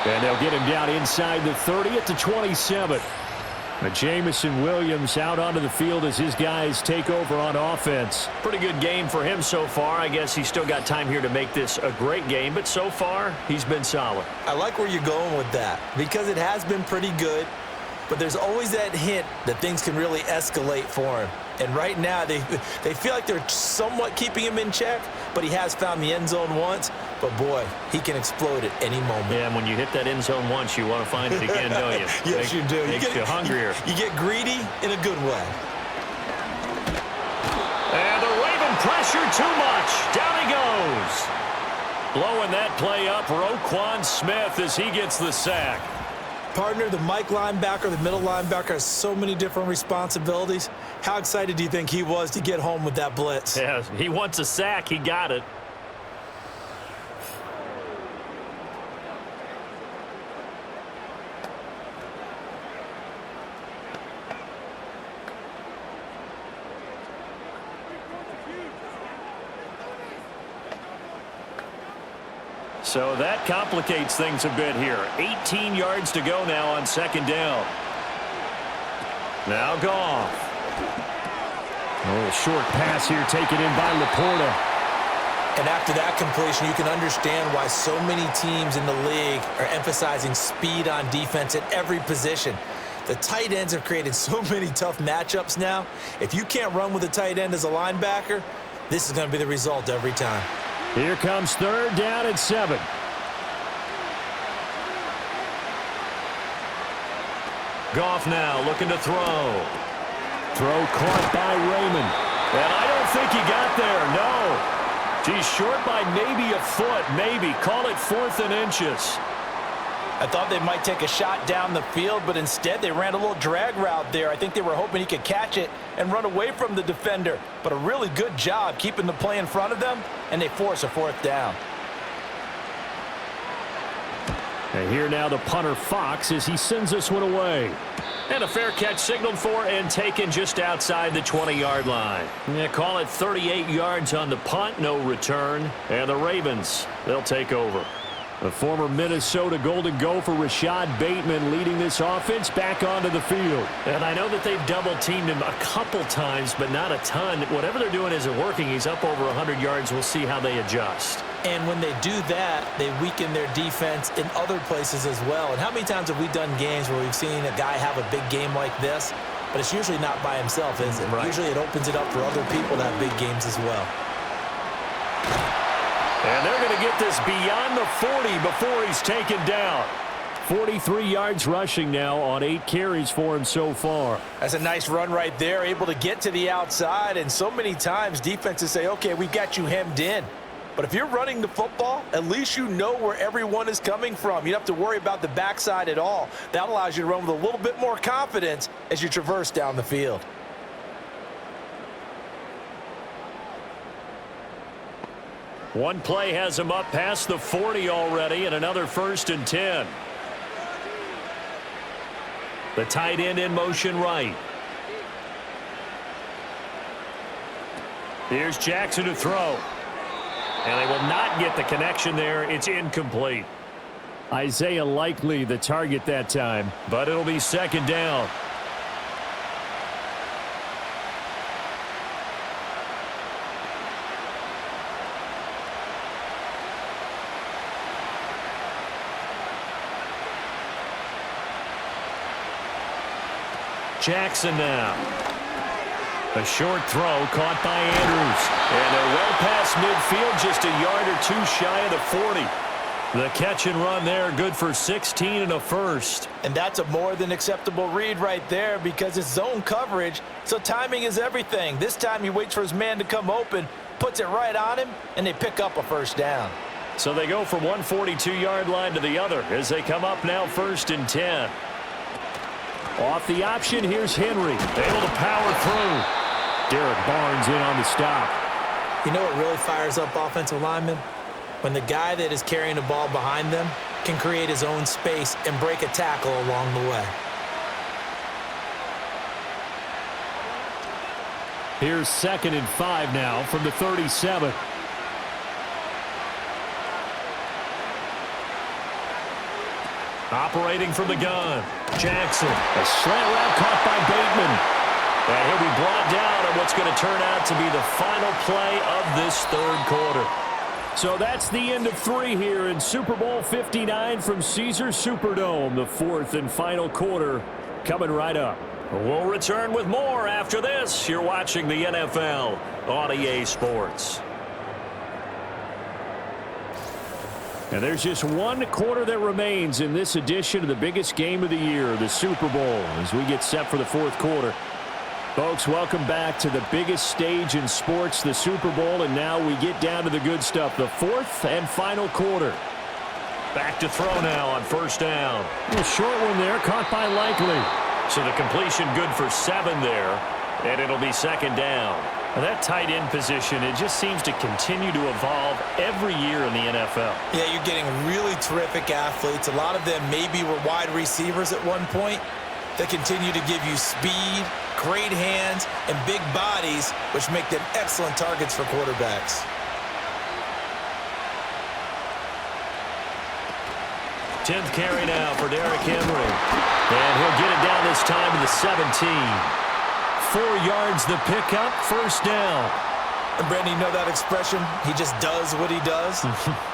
B: And they'll get him down inside the 30 at the 27. Jamison Williams out onto the field as his guys take over on offense.
E: Pretty good game for him so far. I guess he's still got time here to make this a great game, but so far he's been solid.
D: I like where you're going with that because it has been pretty good, but there's always that hint that things can really escalate for him. And right now they feel like they're somewhat keeping him in check, but he has found the end zone once. But, boy, he can explode at any moment.
E: Yeah, and when you hit that end zone once, you want to find it again, don't you?
D: Yes, you do.
E: Makes you hungrier.
D: You get greedy in a good way.
E: And the Raven pressure too much. Down he goes. Blowing that play up, Roquan Smith as he gets the sack.
D: Partner, the Mike linebacker, the middle linebacker has so many different responsibilities. How excited do you think he was to get home with that blitz?
E: Yeah, he wants a sack. He got it. So that complicates things a bit here. 18 yards to go now on second down. Now Goff.
B: A little short pass here taken in by Laporta.
D: And after that completion, you can understand why so many teams in the league are emphasizing speed on defense at every position. The tight ends have created so many tough matchups now. If you can't run with a tight end as a linebacker, this is going to be the result every time.
B: Here comes third down and 7.
E: Goff now looking to throw.
B: Throw caught by Raymond.
E: And I don't think he got there, no. He's short by maybe a foot, maybe. Call it 4th and inches.
C: I thought they might take a shot down the field, but instead they ran a little drag route there. I think they were hoping he could catch it and run away from the defender. But a really good job keeping the play in front of them, and they force a 4th down.
B: And here now the punter Fox as he sends this one away.
E: And a fair catch signaled for and taken just outside the 20-yard line. Yeah, call it 38 yards on the punt, no return. And the Ravens, they'll take over.
B: The former Minnesota Golden Gopher Rashad Bateman leading this offense back onto the field.
E: And I know that they've double-teamed him a couple times, but not a ton. Whatever they're doing isn't working. He's up over 100 yards. We'll see how they adjust.
D: And when they do that, they weaken their defense in other places as well. And how many times have we done games where we've seen a guy have a big game like this, but it's usually not by himself, is it?
E: Right.
D: Usually it opens it up for other people to have big games as well.
E: And they're going to get this beyond the 40 before he's taken down.
B: 43 yards rushing now on 8 carries for him so far.
C: That's a nice run right there, able to get to the outside. And so many times defenses say, okay, we've got you hemmed in. But if you're running the football, at least you know where everyone is coming from. You don't have to worry about the backside at all. That allows you to run with a little bit more confidence as you traverse down the field.
E: One play has him up past the 40 already, and another 1st and 10. The tight end in motion right. Here's Jackson to throw. And they will not get the connection there. It's incomplete.
B: Isaiah Likely the target that time.
E: But it'll be 2nd down. Jackson now. A short throw caught by Andrews. And they're well past midfield, just a yard or two shy of the 40. The catch and run there, good for 16 and a first.
C: And that's a more than acceptable read right there because it's zone coverage, so timing is everything. This time he waits for his man to come open, puts it right on him, and they pick up a 1st down.
E: So they go from one 42-yard line to the other as they come up now 1st and 10.
B: Off the option, here's Henry.
E: Able to power through.
B: Derek Barnes in on the stop.
D: You know what really fires up offensive linemen? When the guy that is carrying the ball behind them can create his own space and break a tackle along the way.
B: Here's 2nd and 5 now from the 37.
E: Operating from the gun, Jackson. A slant route caught by Bateman. And he'll be brought down on what's going to turn out to be the final play of this third quarter.
B: So that's the end of 3 here in Super Bowl 59 from Caesars Superdome. The 4th and final quarter coming right up.
E: We'll return with more after this. You're watching the NFL on EA Sports.
B: And there's just 1 quarter that remains in this edition of the biggest game of the year, the Super Bowl, as we get set for the 4th quarter. Folks, welcome back to the biggest stage in sports, the Super Bowl, and now we get down to the good stuff, the 4th and final quarter.
E: Back to throw now on 1st down.
B: A short one there, caught by Likely.
E: So the completion good for 7 there, and it'll be 2nd down.
G: Well, that tight end position, it just seems to continue to evolve every year in the NFL.
D: Yeah, you're getting really terrific athletes. A lot of them maybe were wide receivers at one point. They continue to give you speed, great hands, and big bodies, which make them excellent targets for quarterbacks.
E: 10th carry now for Derrick Henry. And he'll get it down this time to the 17. 4 yards the pickup, 1st down.
D: And Brandon, you know that expression? He just does what he does.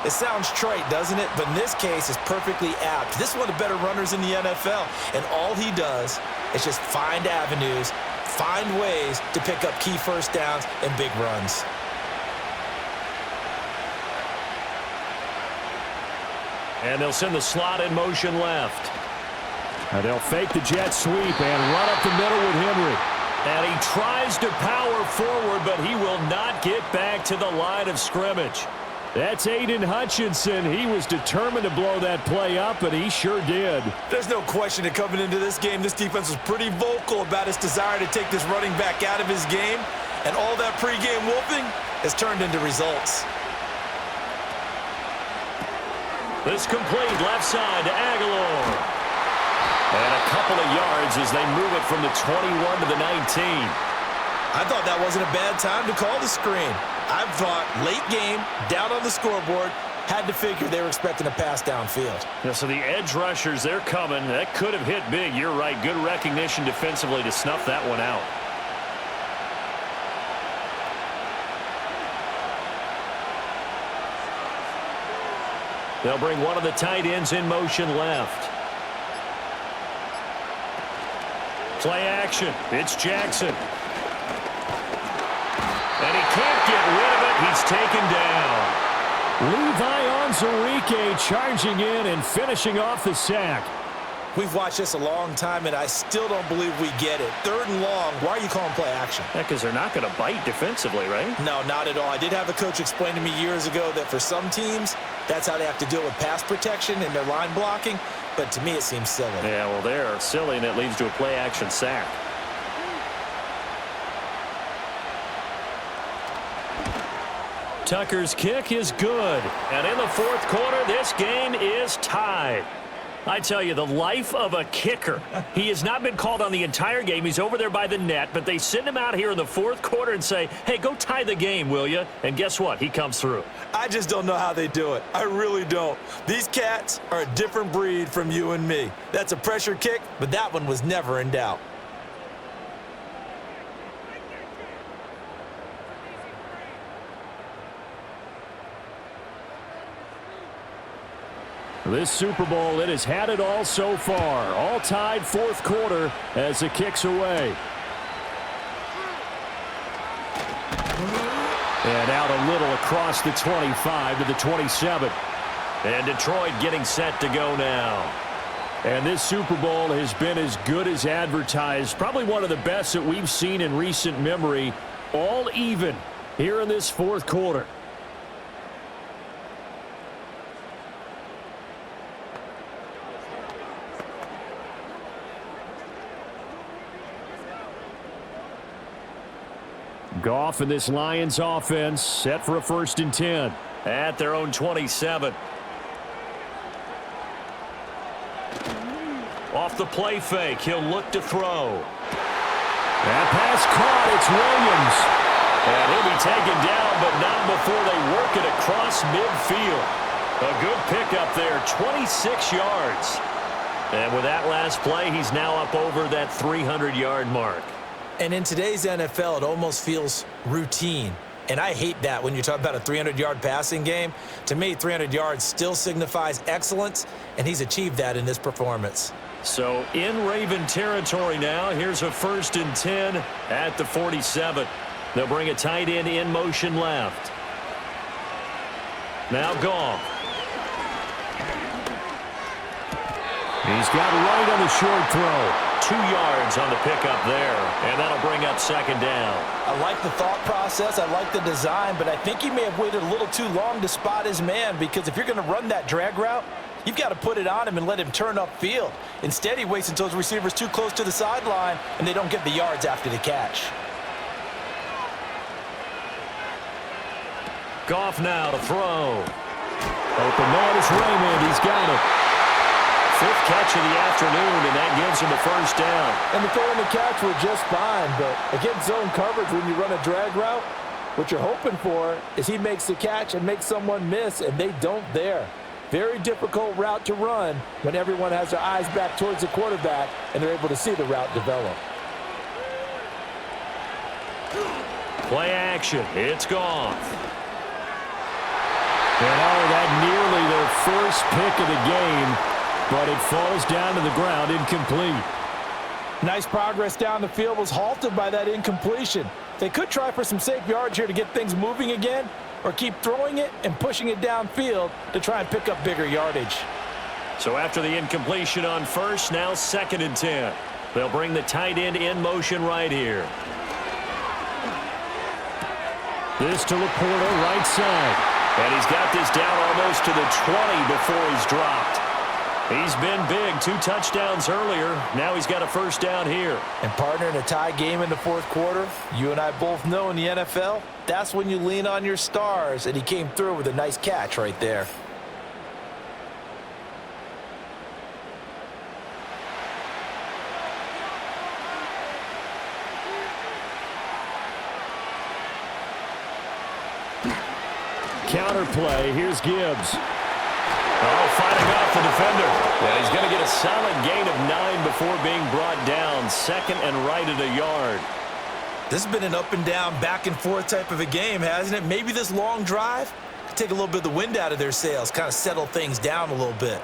D: It sounds trite, doesn't it? But in this case, it's perfectly apt. This is one of the better runners in the NFL. And all he does is just find avenues, find ways to pick up key 1st downs and big runs.
E: And they'll send the slot in motion left.
B: And they'll fake the jet sweep and run up the middle with Henry.
E: And he tries to power forward, but he will not get back to the line of scrimmage.
B: That's Aiden Hutchinson. He was determined to blow that play up, and he sure did.
C: There's no question that coming into this game, this defense was pretty vocal about its desire to take this running back out of his game. And all that pregame wolfing has turned into results.
E: This complete left side to Aguilar. And a couple of yards as they move it from the 21 to the 19.
D: I thought that wasn't a bad time to call the screen. I thought late game, down on the scoreboard, had to figure they were expecting a pass downfield.
G: Yeah, so the edge rushers, they're coming. That could have hit big. You're right. Good recognition defensively to snuff that one out.
E: They'll bring one of the tight ends in motion left. Play action. It's Jackson. And he can't get rid of it. He's taken down.
B: Levi Onwuzurike charging in and finishing off the sack.
D: We've watched this a long time, and I still don't believe we get it. 3rd and long, why are you calling play action?
G: Yeah, because they're not going to bite defensively, right?
D: No, not at all. I did have a coach explain to me years ago that for some teams, that's how they have to deal with pass protection and their line blocking. But to me, it seems silly.
G: Yeah, well, they're silly, and it leads to a play-action sack.
E: Tucker's kick is good. And in the 4th quarter, this game is tied. I tell you, the life of a kicker. He has not been called on the entire game. He's over there by the net, but they send him out here in the 4th quarter and say, hey, go tie the game, will you? And guess what? He comes through.
C: I just don't know how they do it. I really don't. These cats are a different breed from you and me. That's a pressure kick, but that one was never in doubt.
B: This Super Bowl, it has had it all so far. All tied 4th quarter as it kicks away. And out a little across the 25 to the 27.
E: And Detroit getting set to go now.
B: And this Super Bowl has been as good as advertised. Probably one of the best that we've seen in recent memory. All even here in this 4th quarter. Goff and this Lions offense set for a 1st and 10.
E: At their own 27. Off the play fake, he'll look to throw.
B: That pass caught. It's Williams.
E: And he'll be taken down, but not before they work it across midfield. A good pickup there, 26 yards. And with that last play, he's now up over that 300-yard mark.
D: And in today's NFL, it almost feels routine. And I hate that when you talk about a 300-yard passing game. To me, 300 yards still signifies excellence, and he's achieved that in this performance.
E: So in Raven territory now, here's a 1st and 10 at the 47. They'll bring a tight end in motion left. Now Goff.
B: He's got right on the short throw.
E: 2 yards on the pickup there, and that'll bring up 2nd down.
D: I like the thought process. I like the design, but I think he may have waited a little too long to spot his man, because if you're going to run that drag route, you've got to put it on him and let him turn upfield. Instead, he waits until his receiver's too close to the sideline, and they don't get the yards after the catch.
E: Goff now to throw.
B: Open man is Raymond. He's got it.
E: 5th catch of the afternoon, and that gives him a 1st down.
C: And the throw and the catch were just fine, but against zone coverage when you run a drag route, what you're hoping for is he makes the catch and makes someone miss, and they don't there. Very difficult route to run when everyone has their eyes back towards the quarterback and they're able to see the route develop.
E: Play action. It's Goff.
B: And that nearly their first pick of the game, but it falls down to the ground incomplete.
C: Nice progress down the field, was halted by that incompletion. They could try for some safe yards here to get things moving again, or keep throwing it and pushing it downfield to try and pick up bigger yardage.
E: So after the incompletion on 1st, now 2nd and 10. They'll bring the tight end in motion right here.
B: This to Laporta, right side.
E: And he's got this down almost to the 20 before he's dropped. He's been big. 2 touchdowns earlier. Now he's got a 1st down here.
D: And partner, in a tie game in the 4th quarter, you and I both know in the NFL, that's when you lean on your stars, and he came through with a nice catch right there.
B: Counter play. Here's Gibbs.
E: Oh, fighting off the defender. And he's going to get a solid gain of 9 before being brought down. 2nd and right at a yard.
D: This has been an up and down, back and forth type of a game, hasn't it? Maybe this long drive could take a little bit of the wind out of their sails, kind of settle things down a little bit.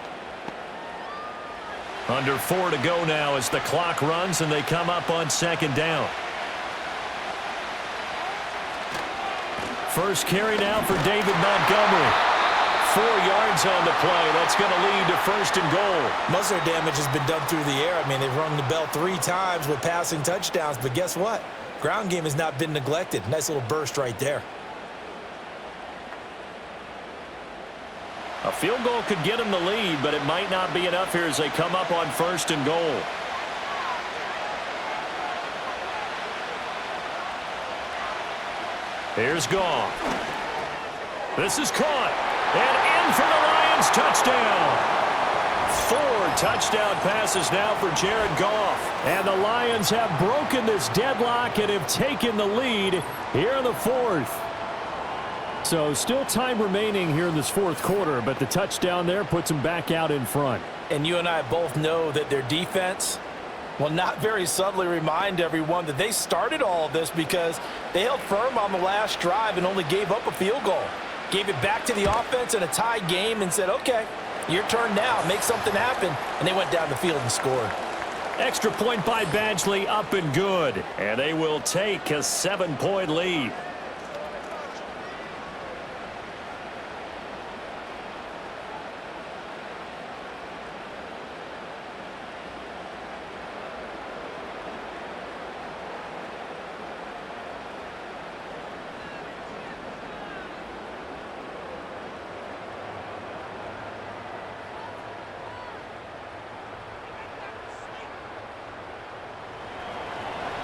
E: Under 4 to go now as the clock runs and they come up on 2nd down.
B: First carry now for David Montgomery.
E: 4 yards on the play. That's going to lead to 1st and goal.
D: Most of their damage has been done through the air. I mean, they've rung the bell 3 times with passing touchdowns, but guess what? Ground game has not been neglected. Nice little burst right there.
E: A field goal could get them the lead, but it might not be enough here as they come up on 1st and goal. Here's Goff. This is caught. And in for the Lions, touchdown. 4 touchdown passes now for Jared Goff.
B: And the Lions have broken this deadlock and have taken the lead here in the 4th. So still time remaining here in this 4th quarter, but the touchdown there puts them back out in front.
D: And you and I both know that their defense will not very subtly remind everyone that they started all of this because they held firm on the last drive and only gave up a field goal. Gave it back to the offense in a tie game and said, okay, your turn now, make something happen. And they went down the field and scored.
E: Extra point by Badgley, up and good. And they will take a 7-point lead.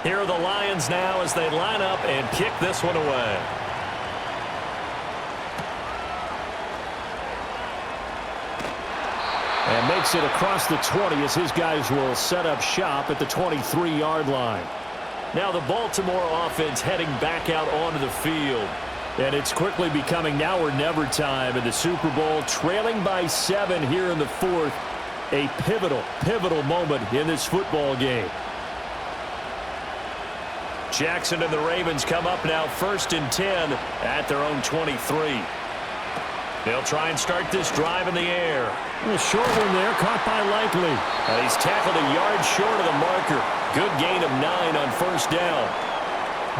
E: Here are the Lions now as they line up and kick this one away.
B: And makes it across the 20 as his guys will set up shop at the 23-yard line.
E: Now the Baltimore offense heading back out onto the field.
B: And it's quickly becoming now or never time in the Super Bowl, trailing by 7 here in the fourth. A pivotal moment in this football game.
E: Jackson and the Ravens come up now 1st and 10 at their own 23. They'll try and start this drive in the air.
B: A short one there, caught by Likely.
E: And he's tackled a yard short of the marker. Good gain of 9 on 1st down.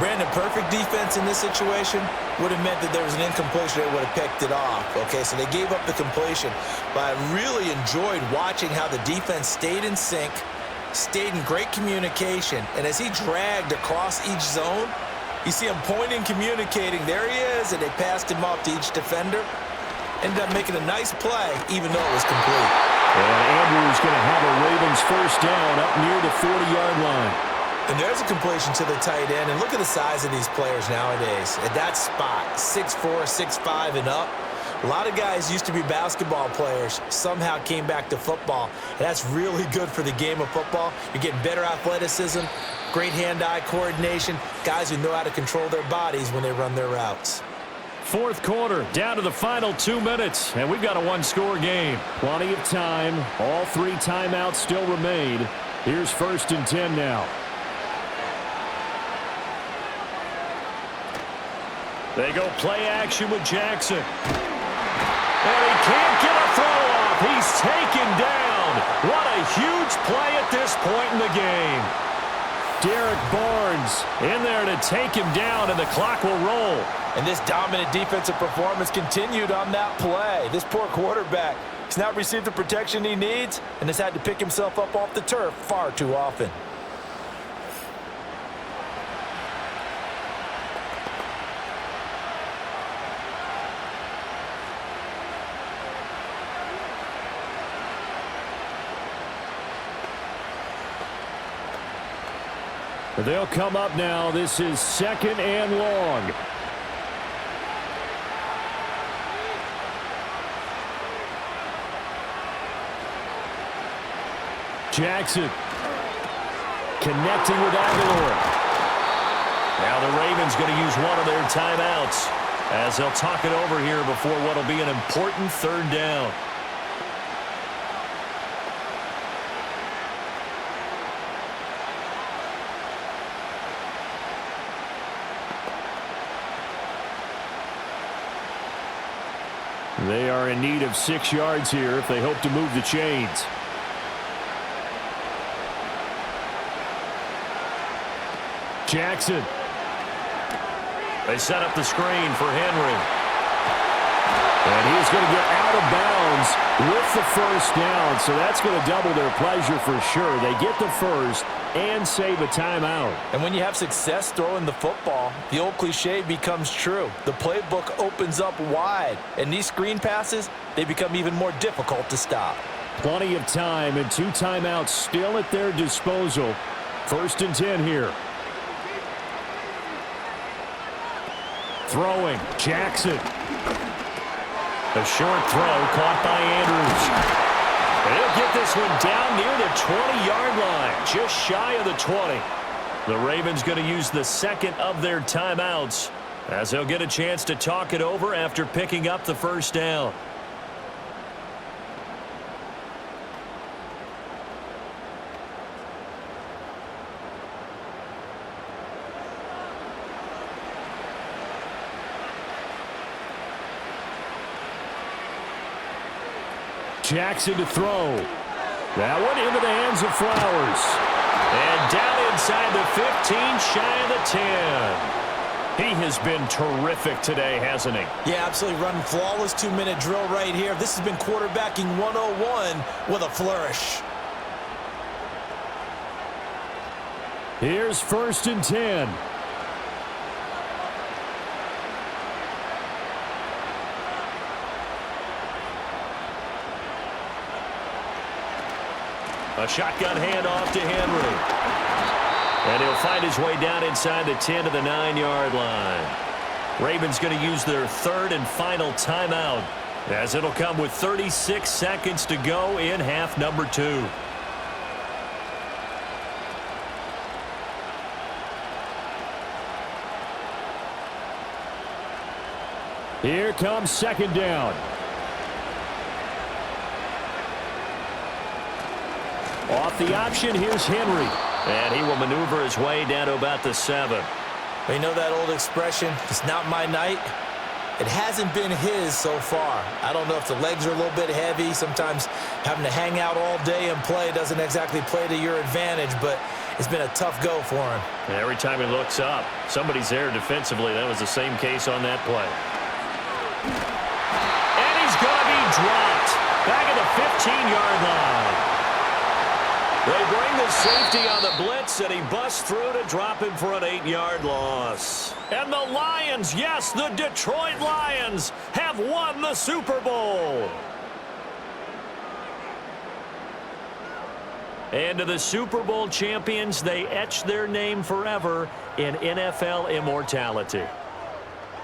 D: Brandon, perfect defense in this situation would have meant that there was an incompletion. They would have picked it off. Okay, so they gave up the completion. But I really enjoyed watching how the defense stayed in sync, stayed in great communication. And as he dragged across each zone, you see him pointing, communicating. There he is, and they passed him off to each defender. Ended up making a nice play, even though it was complete.
B: And Andrews going to have a Ravens 1st down up near the 40-yard line.
D: And there's a completion to the tight end. And look at the size of these players nowadays. At that spot, 6'4", 6'5", and up. A lot of guys used to be basketball players, somehow came back to football. And that's really good for the game of football. You're getting better athleticism, great hand-eye coordination, guys who know how to control their bodies when they run their routes.
B: Fourth quarter, down to the final 2 minutes, and we've got a one-score game. Plenty of time. All 3 timeouts still remain. Here's 1st and 10 now.
E: They go play action with Jackson. And he can't get a throw off. He's taken down. What a huge play at this point in the game.
B: Derek Barnes in there to take him down, and the clock will roll.
C: And this dominant defensive performance continued on that play. This poor quarterback has not received the protection he needs and has had to pick himself up off the turf far too often.
B: They'll come up now. This is 2nd and long. Jackson connecting with Aguilar.
E: Now the Ravens going to use one of their timeouts as they'll talk it over here before what will be an important 3rd down.
B: They are in need of 6 yards here if they hope to move the chains. Jackson.
E: They set up the screen for Henry.
B: And he's going to get out of bounds with the 1st down, so that's going to double their pleasure for sure. They get the 1st and save a timeout.
C: And when you have success throwing the football, the old cliche becomes true. The playbook opens up wide, and these screen passes, they become even more difficult to stop.
B: Plenty of time and 2 timeouts still at their disposal. 1st and 10 here. Throwing, Jackson.
E: A short throw caught by Andrews. And he'll get this one down near the 20-yard line, just shy of the 20. The Ravens going to use the 2nd of their timeouts as they'll get a chance to talk it over after picking up the 1st down.
B: Jackson to throw. That one into the hands of Flowers.
E: And down inside the 15, shy of the 10. He has been terrific today, hasn't he?
D: Yeah, absolutely. Running flawless 2-minute drill right here. This has been quarterbacking 101 with a flourish.
B: Here's 1st and 10.
E: A shotgun handoff to Henry. And he'll find his way down inside the 10 to the 9-yard line. Ravens going to use their 3rd and final timeout as it'll come with 36 seconds to go in half number 2.
B: Here comes second down. Off the option, here's Henry.
E: And he will maneuver his way down to about the 7.
D: You know that old expression, it's not my night? It hasn't been his so far. I don't know if the legs are a little bit heavy. Sometimes having to hang out all day and play doesn't exactly play to your advantage, but it's been a tough go for him.
E: And every time he looks up, somebody's there defensively. That was the same case on that play. And he's going to be dropped back at the 15-yard line. They bring the safety on the blitz, and he busts through to drop him for an 8-yard loss. And the Lions, yes, the Detroit Lions, have won the Super Bowl. And to the Super Bowl champions, they etch their name forever in NFL immortality.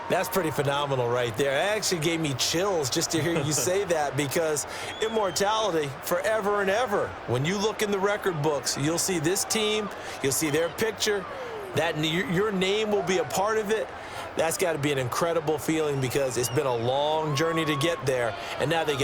D: That's pretty phenomenal right there. It actually gave me chills just to hear you say that, because immortality forever and ever. When you look in the record books, you'll see this team, you'll see their picture, that your name will be a part of it. That's got to be an incredible feeling, because it's been a long journey to get there, and now they get